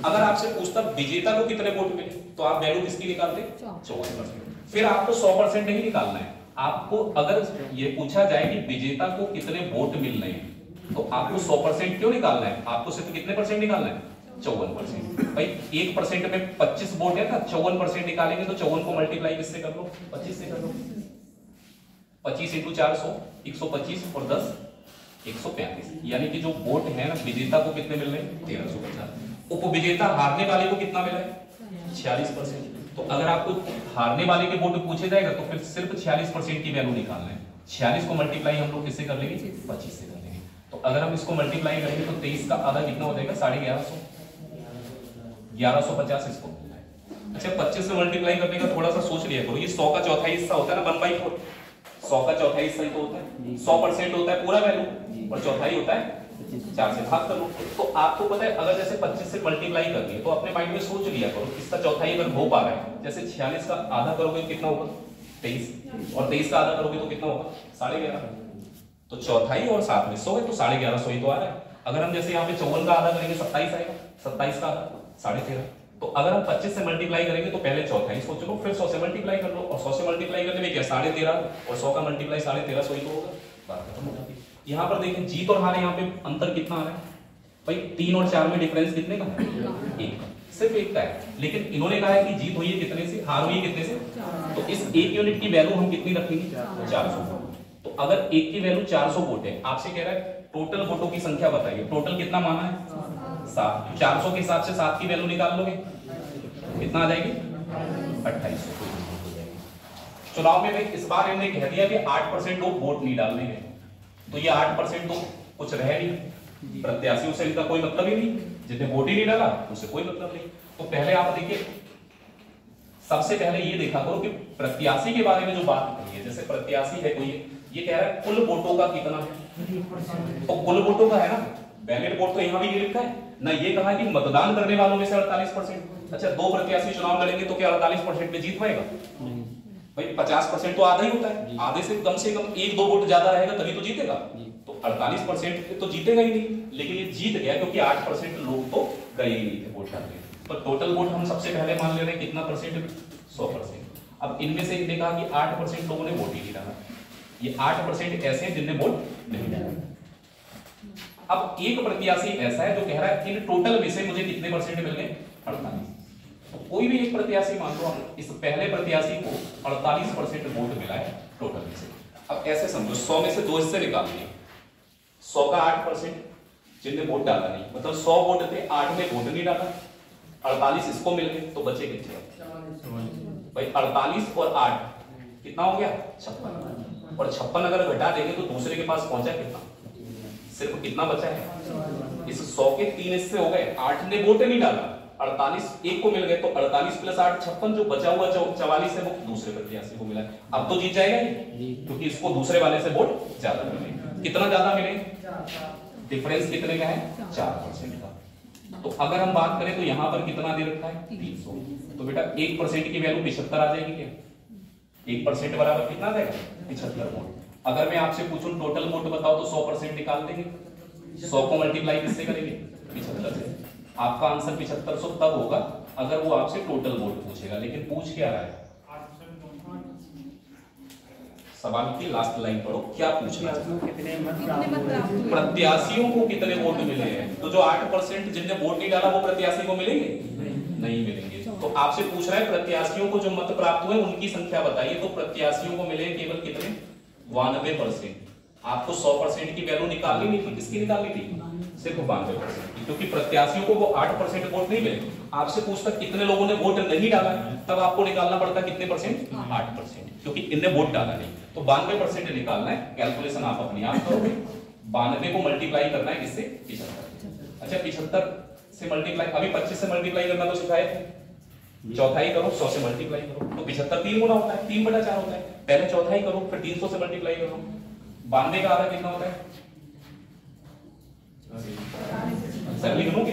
अगर आपसे पूछता विजेता को कितने वोट मिले तो आप वैल्यू किसकी निकालते, 54%। फिर आपको 100% नहीं निकालना है, आपको अगर ये पूछा जाए कि विजेता को कितने वोट मिल रहे हैं तो आपको 100% क्यों निकालना है, आपको सिर्फ कितने % निकालना है, 54%। भाई 1% में 25 वोट है ना, 54% निकालेंगे तो 54 को मल्टीप्लाई किससे कर लो, 25 से कर लो। 25 × 400 125 और 10 135, यानी कि जो वोट है ना विजेता को कितने मिल रहे हैं, 1350। उपविजेता हारने वाले को कितना मिला है, 46%। तो अगर आपको हारने वाले के वोट पूछे जाएगा तो फिर सिर्फ 46% की वैल्यू निकालना है। 46 को मल्टीप्लाई हम लोग किससे कर लेंगे, 25 से कर लेंगे। तो अगर हम इसको मल्टीप्लाई करेंगे तो 23 का आधा कितना हो जाएगा, 1150, 1150 इसको मिलना है। अच्छा 25 से मल्टीप्लाई करने का थोड़ा सा सोच लिया करो, ये 100 का चौथाई हिस्सा होता है ना, 1/4। 100 का चौथाई हिस्सा ही तो होता है, 100% होता है पूरा वैल्यू और चौथाई होता है 4 से भाग कर लो। तो आपको पता है अगर जैसे 25 से मल्टीप्लाई करनी है तो अपने माइंड में सोच लिया करो इसका चौथाई अगर हो पा रहा है, जैसे 46 का आधा करोगे तो कितना होगा, 23, और 23 का आधा करोगे तो कितना होगा, 11.5। तो चौथाई और 7 में 100 है तो 1150 ही तो आ रहा है। अगर हम जैसे यहाँ पे 54 का आधा करेंगे 27 आएगा, 27 का आधा 13.5। तो अगर हम 25 से मल्टीप्लाई करेंगे तो पहले चौथाई सोच लो, फिर 100 से मल्टीप्लाई कर लो, और 100 से मल्टीप्लाई करने में क्या 13.5 और 100 का मल्टीप्लाई 1350 ही तो होगा, बात खत्म हो जाती है। यहाँ पर देखें जीत और हार यहाँ पे अंतर कितना आ रहा है, भाई 3 और 4 में डिफरेंस कितने का है? एक, सिर्फ एक का है। लेकिन इन्होंने कहा है कि जीत हुई है कितने से, हार हुई है कितने से, तो इस एक यूनिट की वैल्यू हम कितनी रखेंगे? 400। तो अगर एक की वैल्यू 400 वोट है, आपसे कह रहा है टोटल वोटों की संख्या बताइए, टोटल कितना माना है? 7। 400 के हिसाब से 7 की वैल्यू निकाल लोगे, कितना आ जाएगी? 2800। चुनाव में भाई इस बार इन्होंने कह दिया कि 8% लोग वोट नहीं डालने हैं, तो ये 8% तो कुछ रह नहीं, प्रत्याशियों से इनका कोई मतलब ही नहीं, जिसने वोट ही नहीं डाला उससे कोई मतलब नहीं। तो पहले आप देखिए, सबसे पहले ये देखा करो कि प्रत्याशी के बारे में जो बात कही है, जैसे प्रत्याशी है कोई, ये कह रहा है कुल वोटों का कितना है, तो कुल वोटों का है ना, बैलेट वोट तो यहाँ भी ये लिखा है ना, ये कहा है कि मतदान करने वालों में से 48%। अच्छा, 2 प्रत्याशी चुनाव लड़ेंगे तो क्या 48% में जीत पाएगा? भाई 50% तो आधा ही होता है, आधे से कम 1-2 वोट ज्यादा रहेगा तभी तो जीतेगा, तो 48% तो जीतेगा ही नहीं। लेकिन ये जीत गया क्योंकि 8% लोग तो गए ही नहीं थे वोट डालने। तो टोटल वोट हम सबसे पहले मान ले रहे हैं कितना परसेंट? 100%। अब इनमें से इन्होंने कहा कि 8% लोगों ने वोट ही नहीं डाला, ये 8% ऐसे हैं जिनने वोट नहीं डाला। अब एक प्रत्याशी ऐसा है जो कह रहा है इन टोटल में से मुझे कितने परसेंट मिल गए? 48। तो कोई भी एक प्रत्याशी मान लो, इस पहले प्रत्याशी को 48% वोट मिला है टोटल में से। अब ऐसे समझो 100 में से 2 हिस्से निकाल लिए, 100 का 8% जिनने वोट डाला नहीं, मतलब 100 वोट थे, 8 ने वोट नहीं डाला, 48 इसको मिल गए, तो बचे कितने? भाई 48 और 8 कितना हो गया? 56। और 56 अगर घटा देंगे तो दूसरे के पास पहुंचा कितना? सिर्फ कितना बचा है? इस 100 के 3 हिस्से हो गए, 8 ने वोट नहीं डाला, 48 एक को मिल गए, तो 48 + 8 56, जो बचा हुआ 44 है वो दूसरे प्रत्याशी को मिला। अब तो जीत जाएगा ही, क्योंकि इसको दूसरे वाले से वोट ज्यादा मिले। कितना ज्यादा मिले? डिफरेंस कितने का है? 4% का। तो अगर हम बात करें तो यहां पर कितना दे रखा है? 300। तो बेटा 1% की वैल्यू 75 आ जाएगी क्या? 1% बराबर कितना देगा? 75 वोट। अगर मैं आपसे पूछूं टोटल वोट बताओ तो 100% निकाल देंगे, 100 को मल्टीप्लाई किससे करेंगे? 75 से। आपका आंसर 7500 तब होगा अगर वो आपसे टोटल वोट पूछेगा। लेकिन पूछ क्या रहा है? सवाल की लास्ट लाइन पढ़ो, क्या पूछना है? प्रत्याशियों को कितने वोट मिले हैं? तो जो 8% जिनने वोट नहीं डाला वो प्रत्याशी को मिलेंगे? नहीं मिलेंगे। तो आपसे पूछ रहा है प्रत्याशियों को जो मत प्राप्त हुए उनकी संख्या बताइए। तो प्रत्याशियों को मिले केवल कितने? 92%। आपको 100% की वैल्यू निकालनी नहीं थी, किसकी निकालनी थी? सिर्फ 92% की, क्योंकि प्रत्याशियों को वो 8% वोट नहीं मिले। आपसे पूछता कितने लोगों ने वोट नहीं डाला, तब आपको निकालना पड़ता कितने परसेंट? 8%, क्योंकि इनने वोट डाला नहीं। तो 92% निकालना है। कैलकुलेशन आप अपनी आप करोगे। 92 को मल्टीप्लाई करना है किससे? 75। अच्छा 75 से मल्टीप्लाई, अभी 25 से मल्टीप्लाई करना तो सिखाए थे, चौथाई करो, 100 से मल्टीप्लाई करो, तो 75 3 गुना होता है, 3/4 होता है। पहले चौथाई करो, फिर 300 से मल्टीप्लाई करो। 92 का आधा कितना होता है? सरली गिनोगे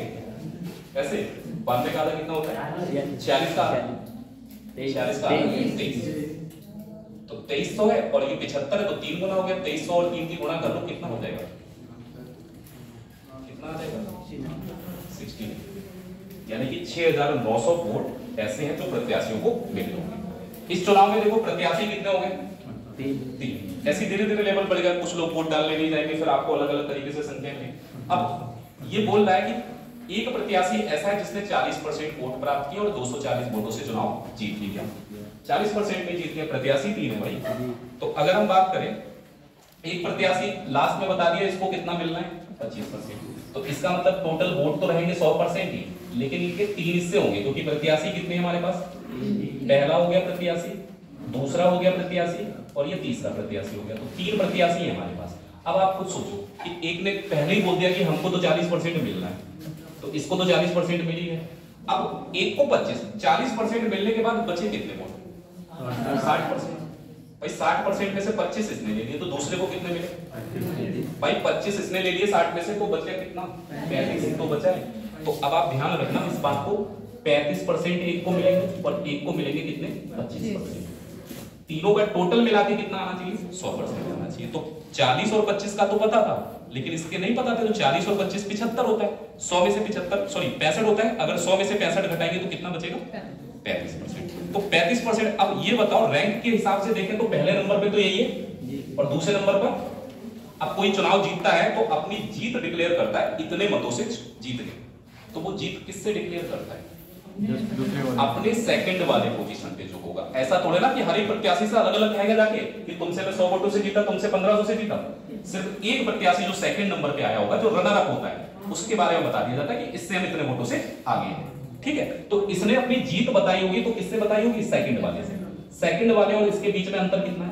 कैसे? 92 का आधा कितना होता है? 46 का आधा, 46 का आधा 23, तो 2300 है और ये 75 है, तो 3 गुना हो गया। 2300 और 3 की गुणा कर लो, कितना हो जाएगा? कितना आ जाएगा? 16। यानी कि 6900 वोट ऐसे हैं जो प्रत्याशियों को मिले होंगे। इस चुनाव में देखो प्रत्याशी कितने हो गए? 3। ऐसी धीरे धीरे लेवल बढ़ेगा, कुछ लोग वोट डालने नहीं जाएंगे, फिर आपको अलग अलग तरीके से संख्या मिलेगी। अब ये बोल रहा है कि एक प्रत्याशी ऐसा है जिसने 40% वोट प्राप्त किए और 240 वोटों से चुनाव जीत लिया। 40% में जीत गया, प्रत्याशी 3 है भाई। तो अगर हम बात करें, एक प्रत्याशी लास्ट में बता दिया इसको कितना मिलना है? 25%। तो इसका मतलब टोटल वोट तो रहेंगे 100% ही, लेकिन इनके 3 हिस्से होंगे, क्योंकि प्रत्याशी कितने हमारे पास? पहला हो गया प्रत्याशी, दूसरा हो गया प्रत्याशी और ये तीसरा प्रत्याशी हो गया। तो 3 प्रत्याशी है हमारे पास। अब आप खुद सोचो कि एक ने पहले ही बोल दिया कि हमको तो 40% मिलना है, तो इसको तो 40% मिली है। अब एक को 40% मिलने के बाद बचे कितने वोट? 60%। भाई 60% में से 25 इसने ले लिए, तो दूसरे को कितने मिले? भाई 25 इसने ले लिए 60 में से, तो बचा कितना? 35 तो बचा है। तो अब आप ध्यान रखना इस बात को, 35% एक को मिलेंगे और एक को मिलेंगे कितने? 25%। तीनों का टोटल मिला के कितना आना चाहिए? 100% आना चाहिए। तो 40 और 25 का तो पता था, लेकिन इसके नहीं पता था। तो 40 और 25 75 होता है, 100 में से 65 होता है। अगर 100 में से 65 घटाएंगे तो कितना बचेगा? 35%। तो 35%। अब ये बताओ रैंक के हिसाब से देखें तो पहले नंबर पे तो यही है और दूसरे नंबर पर अब कोई चुनाव जीतता है तो अपनी जीत डिक्लेयर करता है, इतने मतों से जीत गए, तो वो जीत किससे डिक्लेयर करता है? अपने सेकंड वाले पोजीशन पे जो होगा। ऐसा थोड़े ना कि हर एक प्रत्याशी से अलग अलग कहेगा जाके कि तुमसे मैं 100 वोटों से जीता, तुमसे 1500 से जीता। सिर्फ एक प्रत्याशी जो सेकंड नंबर पे आया होगा, जो रनर अप होता है, उसके बारे में बता दिया जाता है कि इससे हम इतने वोटों से आगे हैं। ठीक है, तो इसने अपनी जीत बताई होगी, तो किससे बताई होगी? सेकंड वाले से। सेकंड वाले और इसके बीच में अंतर कितना है?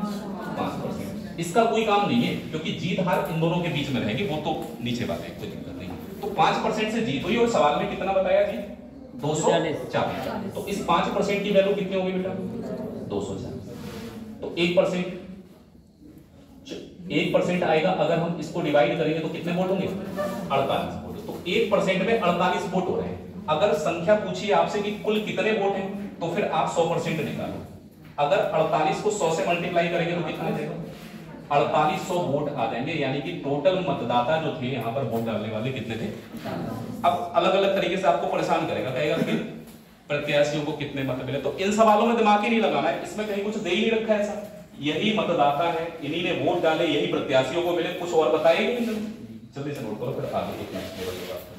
5%। इसका कोई काम नहीं है, क्योंकि जीत हार इन दोनों के बीच में रहेगी, वो तो नीचे बात है, कोई दिक्कत नहीं। तो 5% से जीत हुई, और सवाल में कितना बताया जी? 240। तो इस 5% की वैल्यू कितनी होगी बेटा? 240। तो 1% आएगा। अगर हम इसको डिवाइड करेंगे तो कितने वोट होंगे? 48 वोट। तो 1% में 48 वोट हो रहे हैं। अगर संख्या पूछिए आपसे कि कुल कितने वोट हैं, तो फिर आप 100% निकालो। अगर 48 को 100 से मल्टीप्लाई करेंगे तो कितना देगा? 4800 वोट आ जाएंगे, यानी कि टोटल मतदाता जो थे यहाँ पर वोट डालने वाले कितने थे? अब अलग अलग तरीके से आपको परेशान करेगा, कहेगा कि प्रत्याशियों को कितने मत मिले। तो इन सवालों में दिमाग ही नहीं लगाना है, इसमें कहीं कुछ दे ही नहीं रखा है ऐसा। यही मतदाता है, इन्हीं ने वोट डाले, यही प्रत्याशियों को मिले, कुछ और बताएंगे नहीं। जल्दी से नोट करो, फिर आगे एक नेक्स्ट लेवल की बात करें।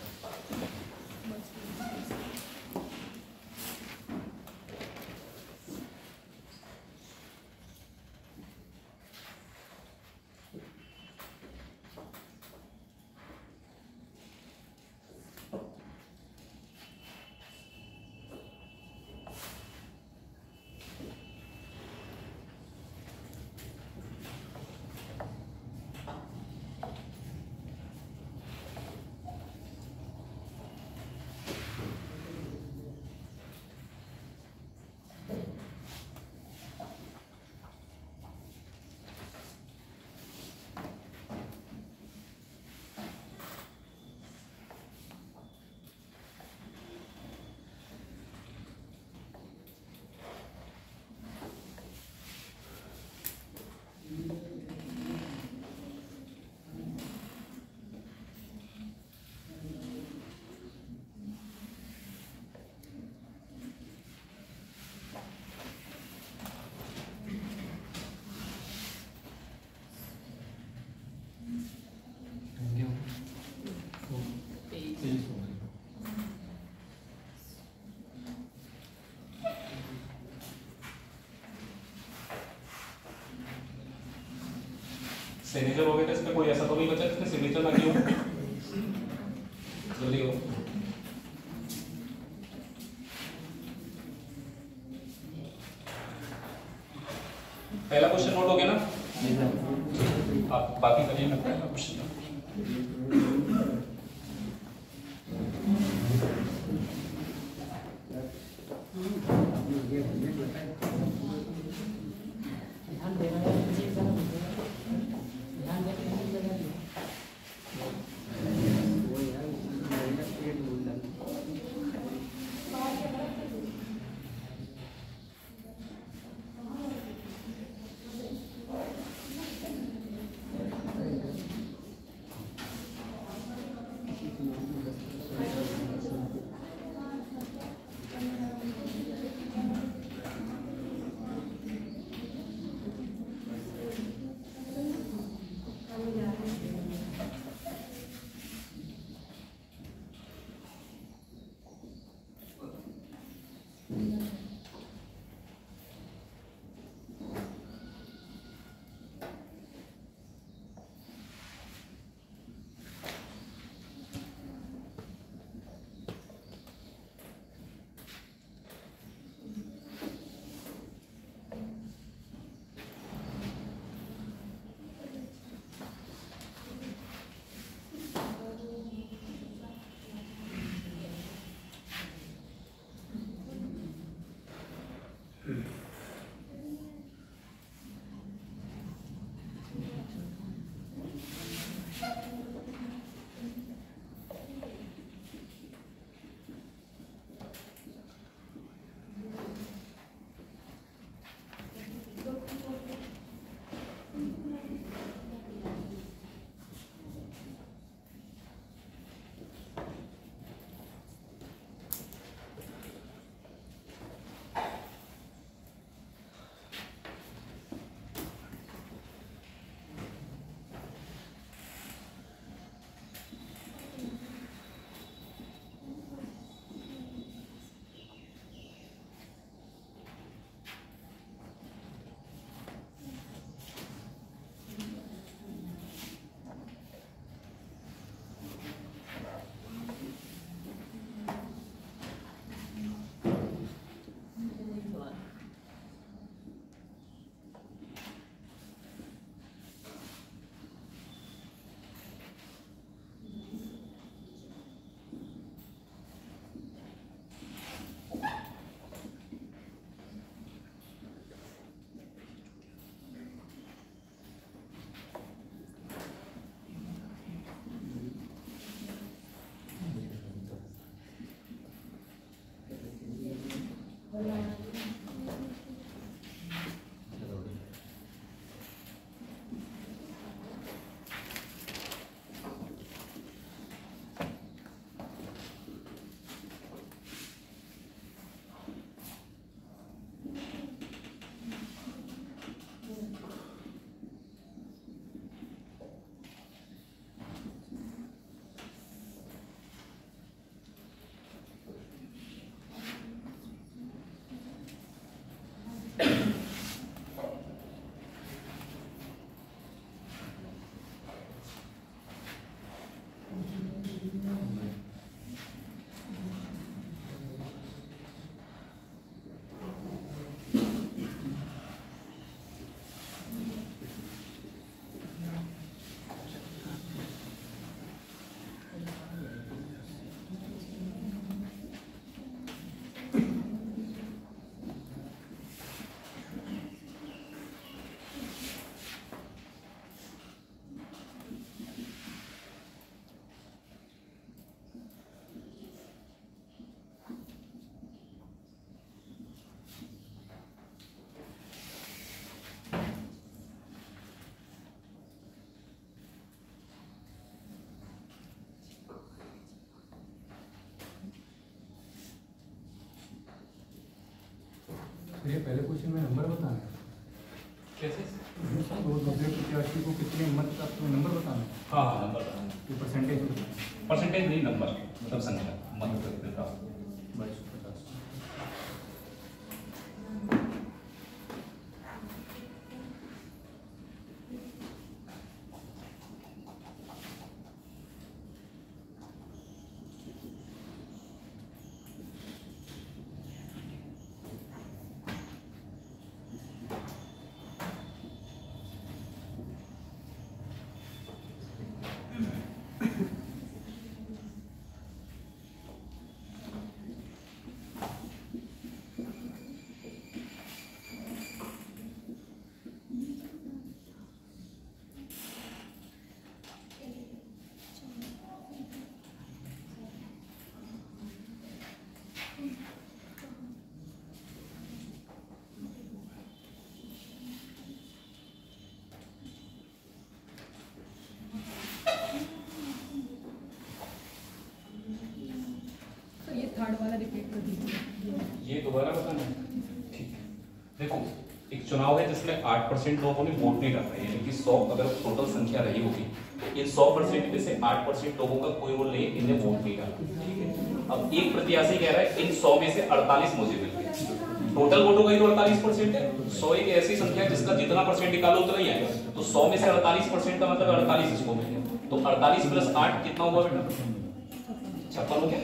सिग्नेचर हो गया था इसमें, कोई ऐसा तो नहीं बचा जिसमें सिग्नेचर ना किया हो? जल्दी हो। पहला क्वेश्चन नोट हो गया ना? आप बाकी करिए, मैं पहला क्वेश्चन पहले क्वेश्चन में नंबर बताना है। कैसे? वो दूसरे प्रत्याशी को कितने मत का तो नंबर बताना है। हाँ हाँ नंबर बताना, ये परसेंटेज बताना है। परसेंटेज नहीं नंबर, मतलब संख्या मत कितने का। 2250। तो ये थर्ड वाला रिपीट कर दीजिए। ये दोबारा बताना है, ठीक है। देखो एक चुनाव है जिसमें 8% लोगों ने वोट नहीं डाला, यानी कि 100 अगर टोटल संख्या रही होगी तो इन 100% में से 8% लोगों का कोई रोल नहीं, इन्हें वोट नहीं डाला, ठीक है। अब एक प्रत्याशी कह रहा है इन 100 में से 48 मुझे मिल गए, टोटल वोटों का ही तो 48% है। 100 एक ऐसी संख्या है जिसका जितना परसेंट निकालो उतना ही आएगा, तो 100 में से 48% का मतलब 48 इसको मिल गया, तो 48 प्लस 8 कितना हुआ बेटा? 56 हो गया।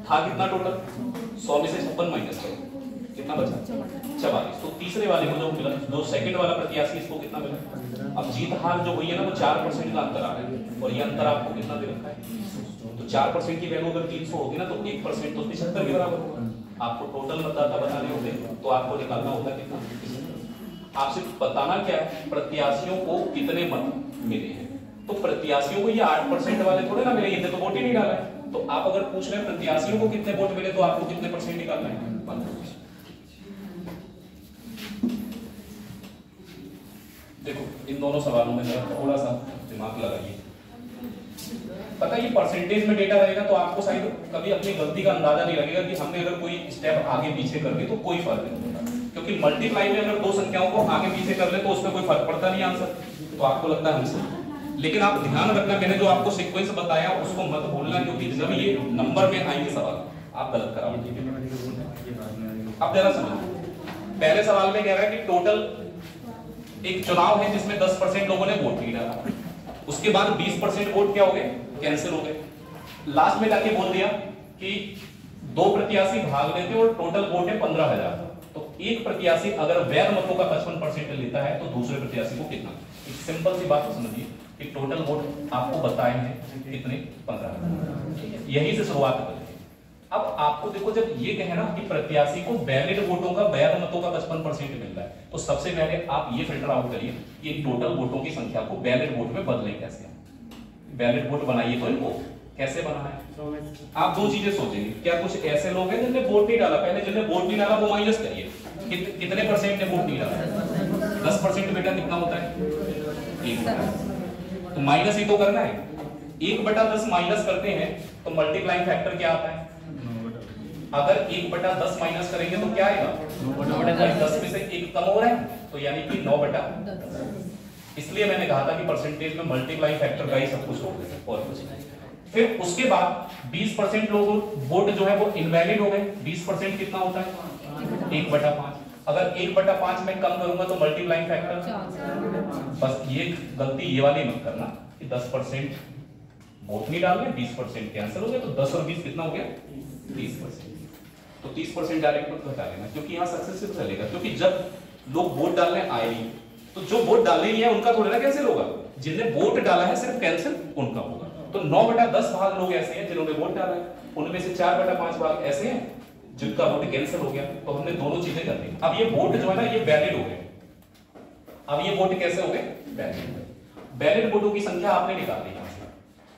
था कितना टोटल? 100 में से 56 माइनस करो, कितना बचा? 44। तो तीसरे वाले को जो मिला, जो सेकंड वाला प्रत्याशी, इसको कितना मिला? अब जीत हार जो हुई है ना वो 4% का अंतर आ रहा है, और ये अंतर आपको कितना दे रखा है? तो 4% की वैल्यू अगर 300 होगी ना तो 1% तो 75 के बराबर होगा। आपको टोटल मतदाता बनाने होंगे तो आपको निकालना होगा कितना। आपसे बताना क्या है, प्रत्याशियों को कितने मत मिले हैं। तो प्रत्याशियों को ये 8% वाले थोड़े ना मिले, इतने तो वोट ही नहीं डाला है। तो आप अगर पूछ रहे हैं प्रत्याशियों को कितने वोट मिले तो आपको कितने परसेंट निकालना है? 1%। देखो इन दोनों सवालों में जरा थोड़ा सा दिमाग लगाइए। पता है ये परसेंटेज में डेटा रहेगा तो आपको शायद कभी अपनी गलती का अंदाजा नहीं लगेगा कि हमने अगर कोई स्टेप आगे पीछे कर दी तो कोई फर्क नहीं पड़ता, क्योंकि मल्टीप्लाई में अगर दो संख्याओं को आगे पीछे कर ले तो उसमें कोई फर्क पड़ता नहीं आंसर, तो आपको लगता है हमसे। लेकिन आप ध्यान रखना, मैंने जो आपको सीक्वेंस बताया उसको मत भूलना, क्योंकि जब ये नंबर में आएंगे सवाल आप गलत कराओगे। अब जरा समझो, पहले सवाल में कह रहा है कि टोटल एक चुनाव है जिसमें 10% लोगों ने वोट नहीं डाला, उसके बाद 20% वोट क्या हो गए? कैंसिल हो गए। लास्ट में जाके बोल दिया कि 2 प्रत्याशी भाग लेते और टोटल वोट है 15,000, तो एक प्रत्याशी अगर वैध मतों का 55% लेता है तो दूसरे प्रत्याशी को कितना? एक सिंपल सी बात समझिए कि टोटल वोट आपको बताए हैं कितने? 15,000। यही से शुरुआत करेंगे। अब आपको देखो जब ये कहना कि प्रत्याशी को वैलिड वोटों का, वैध मतों का 55% मिल रहा है, तो सबसे पहले आप ये फिल्टर आउट करिए कि टोटल वोटों की संख्या को वैलिड वोट में बदलें कैसे। वैलिड वोट बनाइए तो इनको कैसे बना है? आप दो चीजें सोचेंगे, क्या कुछ ऐसे लोग हैं जिन्होंने वोट नहीं डाला? पहले जिन्होंने वोट नहीं डाला वो माइनस करिए, कितने परसेंट ने वोट नहीं डाला? 10% बेटा कितना होता है? 1, तो माइनस ही तो करना है। 1/10 माइनस करते हैं तो मल्टीप्लाइंग फैक्टर क्या आता है? अगर 1/10 माइनस करेंगे तो क्या आएगा? 9/10 में से 1 कम हो रहा है, तो यानी कि 9/10। इसलिए मैंने कहा था कि परसेंटेज में मल्टीप्लाई फैक्टर का ही सब कुछ हो गया और कुछ नहीं। फिर उसके बाद 20% लोग वोट जो है वो इनवैलिड हो गए। 20% कितना होता है? 1/5। अगर 1/5 में कम करूंगा तो मल्टीप्लाइंग फैक्टर, बस ये गलती ये वाली मत करना कि 10% वोट नहीं डालने, 20% कैंसिल हो गया, तो 10 और 20 कितना हो गया? 30%। तो 30% डायरेक्ट मत घटा लेना, क्योंकि यहाँ सक्सेसिव चलेगा, क्योंकि जब लोग वोट डालने आएंगे तो जो वोट डालने ही है उनका थोड़ा ना कैंसिल होगा, जिन्हें वोट डाला है सिर्फ कैंसिल उनका होगा। तो 9/10 भाग लोग ऐसे हैं जिन्होंने वोट डाला है, उनमें से 4/5 भाग ऐसे हैं जिनका वोट कैंसिल हो गया। तो हमने दोनों चीजें कर ली। अब ये वोट जो है ना ये वैलिड हो गए। अब ये वोट कैसे हो गए? वैलिड। वैलिड वोटों की संख्या आपने निकाल ली।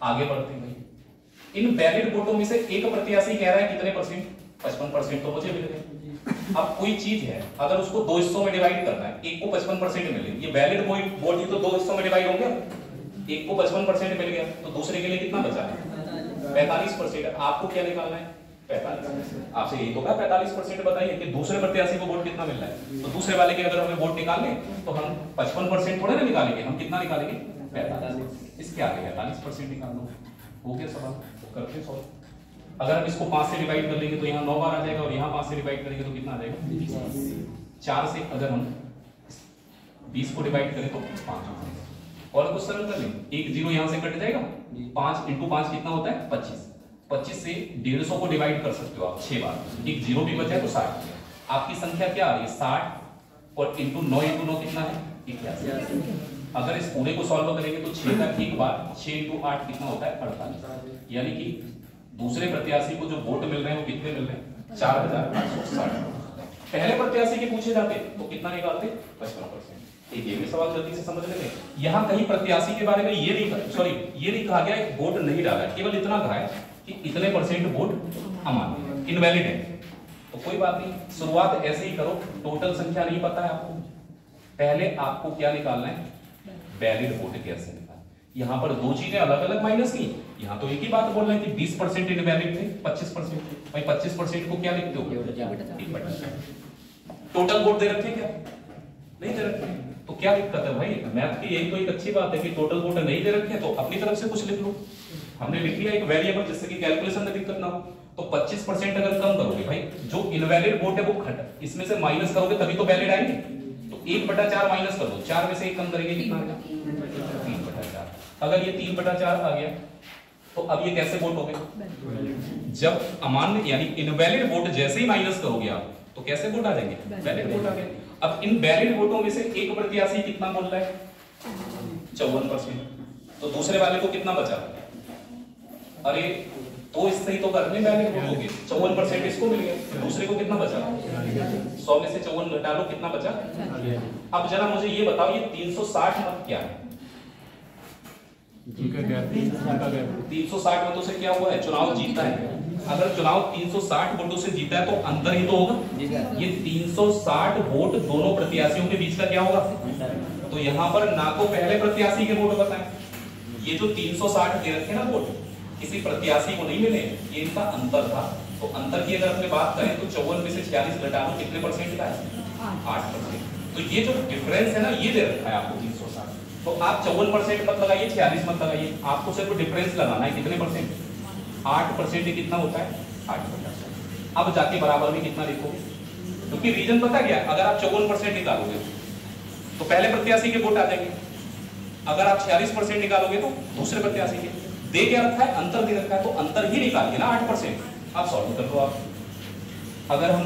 आगे बढ़ते हैं, इन वैलिड वोटों में से एक प्रत्याशी कह रहा है कितने परसेंट? 55% तो मुझे मिल गए। अब कोई चीज है अगर उसको 2 हिस्सों में डिवाइड करना है, एक को 55% मिले, ये वैलिड वोट ही तो 2 हिस्सों में डिवाइड होंगे। एक को 55% मिल गया तो दूसरे के लिए कितना बचा? 45%। आपको क्या निकालना है? 45। आपसे यही तो कहा 45% बताइए कि दूसरे प्रत्याशी को वोट कितना मिल रहा है। तो दूसरे वाले के अगर हमें वोट निकालने तो हम 55% थोड़े ना निकालेंगे, हम कितना निकालेंगे 45। इसके आगे 45% निकाल दो। हो गया सवाल, तो करके सॉल्व। अगर हम इसको 5 से डिवाइड कर लेंगे तो यहाँ 9 बार आ जाएगा और यहाँ 5 से डिवाइड करेंगे तो कितना आ जाएगा 4 से। अगर हम 20 को डिवाइड करें तो 5 और कुछ सरल कर लेंगे, एक जीरो यहाँ से कट जाएगा, 5 × 5 कितना होता है 25। 25 से 150 को डिवाइड कर सकते हो आप 6 बार, एक जीरो भी बचा है तो 60। आपकी संख्या क्या आ रही है 60 और × 9 × 9 कितना है 81। अगर इस पूरे को सॉल्व करेंगे तो 6 का एक बार 6 × 8 कितना होता है 48। यानी कि दूसरे प्रत्याशी को जो वोट मिल रहे हैं वो कितने मिल रहे हैं 4860। पहले प्रत्याशी के पूछे जाते तो कितना निकालते 55%। ये भी सवाल जल्दी से समझ लेते हैं। यहाँ कहीं प्रत्याशी के बारे में ये नहीं कहा गया वोट नहीं डाला, केवल इतना कहा है कि इतने % वोट अमान्य इनवैलिड है। तो कोई बात नहीं, शुरुआत ऐसे ही करो। टोटल संख्या नहीं पता है आपको, पहले आपको क्या निकालना है वैलिड वोट कैसे निकालना। यहाँ पर दो चीजें अलग अलग माइनस की, यहाँ तो एक ही बात बोल रहे हैं कि 20% इनवैलिड थे, 25% भाई 25% को क्या लिखते हो टोटल वोट दे रखे क्या नहीं दे रखे, तो क्या दिक्कत है भाई। मैथ की यही तो एक अच्छी बात है कि टोटल वोट नहीं दे रखे तो अपनी तरफ से कुछ लिख लो। हमने लिख लिया एक वेरिएबल जिससे कि कैलकुलेशन में दिक्कत ना हो। तो 25% अगर कम करोगे भाई, जो इनवैलिड वोट है वो घट, इसमें से माइनस करोगे तभी तो वैलिड आएंगे। तो 1/4 माइनस कर दो, 4 में से 1 कम करेंगे कितना आएगा 3/4। अगर ये 3/4 आ गया तो अब ये कैसे वोट हो गए, जब अमान्य यानी इनवैलिड वोट जैसे ही माइनस करोगे आप तो कैसे वोट आ जाएंगे वैलिड वोट आ गए। अब इन वैलिड वोटों में से एक प्रत्याशी कितना बोल रहा है 54%, तो दूसरे वाले को कितना बचा, अरे तो इससे ही तो करने वैलिड वोट हो गए 54% इसको मिल गया, दूसरे को कितना बचा 100 में से 54 घटा लो कितना बचा। अब जरा मुझे ये बताओ ये 360 मत क्या है, 360 मतों से क्या हुआ है चुनाव जीता है। अगर चुनाव 360 वोटों से जीता है तो अंतर ही तो होगा, ये 360 वोट दोनों प्रत्याशियों के बीच का क्या होगा। तो यहाँ पर ना तो पहले प्रत्याशी के वोट बताएं, ये जो 360 दे रखे ना वोट किसी प्रत्याशी को नहीं मिले, ये इनका अंतर था। तो अंतर की अगर अपने बात करें तो 54 में से 46 घटा लो कितने % का है 8%। तो ये जो डिफरेंस है ना ये दे रखा है आपको 360, तो आप 54% मत लगाइए 46 मत लगाइए, आपको सिर्फ डिफरेंस लगाना है कितने %, 8% ही कितना होता है 8%। अब जाके बराबर में कितना लिखोगे, क्योंकि रीजन पता क्या है, अगर आप 54% निकालोगे तो पहले प्रत्याशी के वोट आ जाएंगे, अगर आप 46% निकालोगे तो दूसरे प्रत्याशी के। दे क्या रखा है अंतर दे रखा है, तो अंतर ही निकालिए ना 8%। आप सॉल्व कर लो आप, अगर हम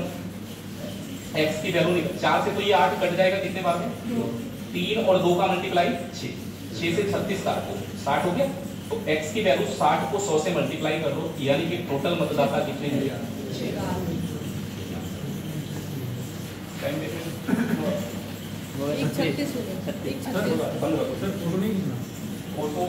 x की वैल्यू 4 से तो ये 8 कट जाएगा कितने बार में 3 और 2 का मल्टीप्लाई 6 से 36 काटो 60 हो गया। तो x की वैल्यू 60 को 100 से मल्टीप्लाई कर लो, यानी कि टोटल मतदाता कितने हैं 6। 36 फोटो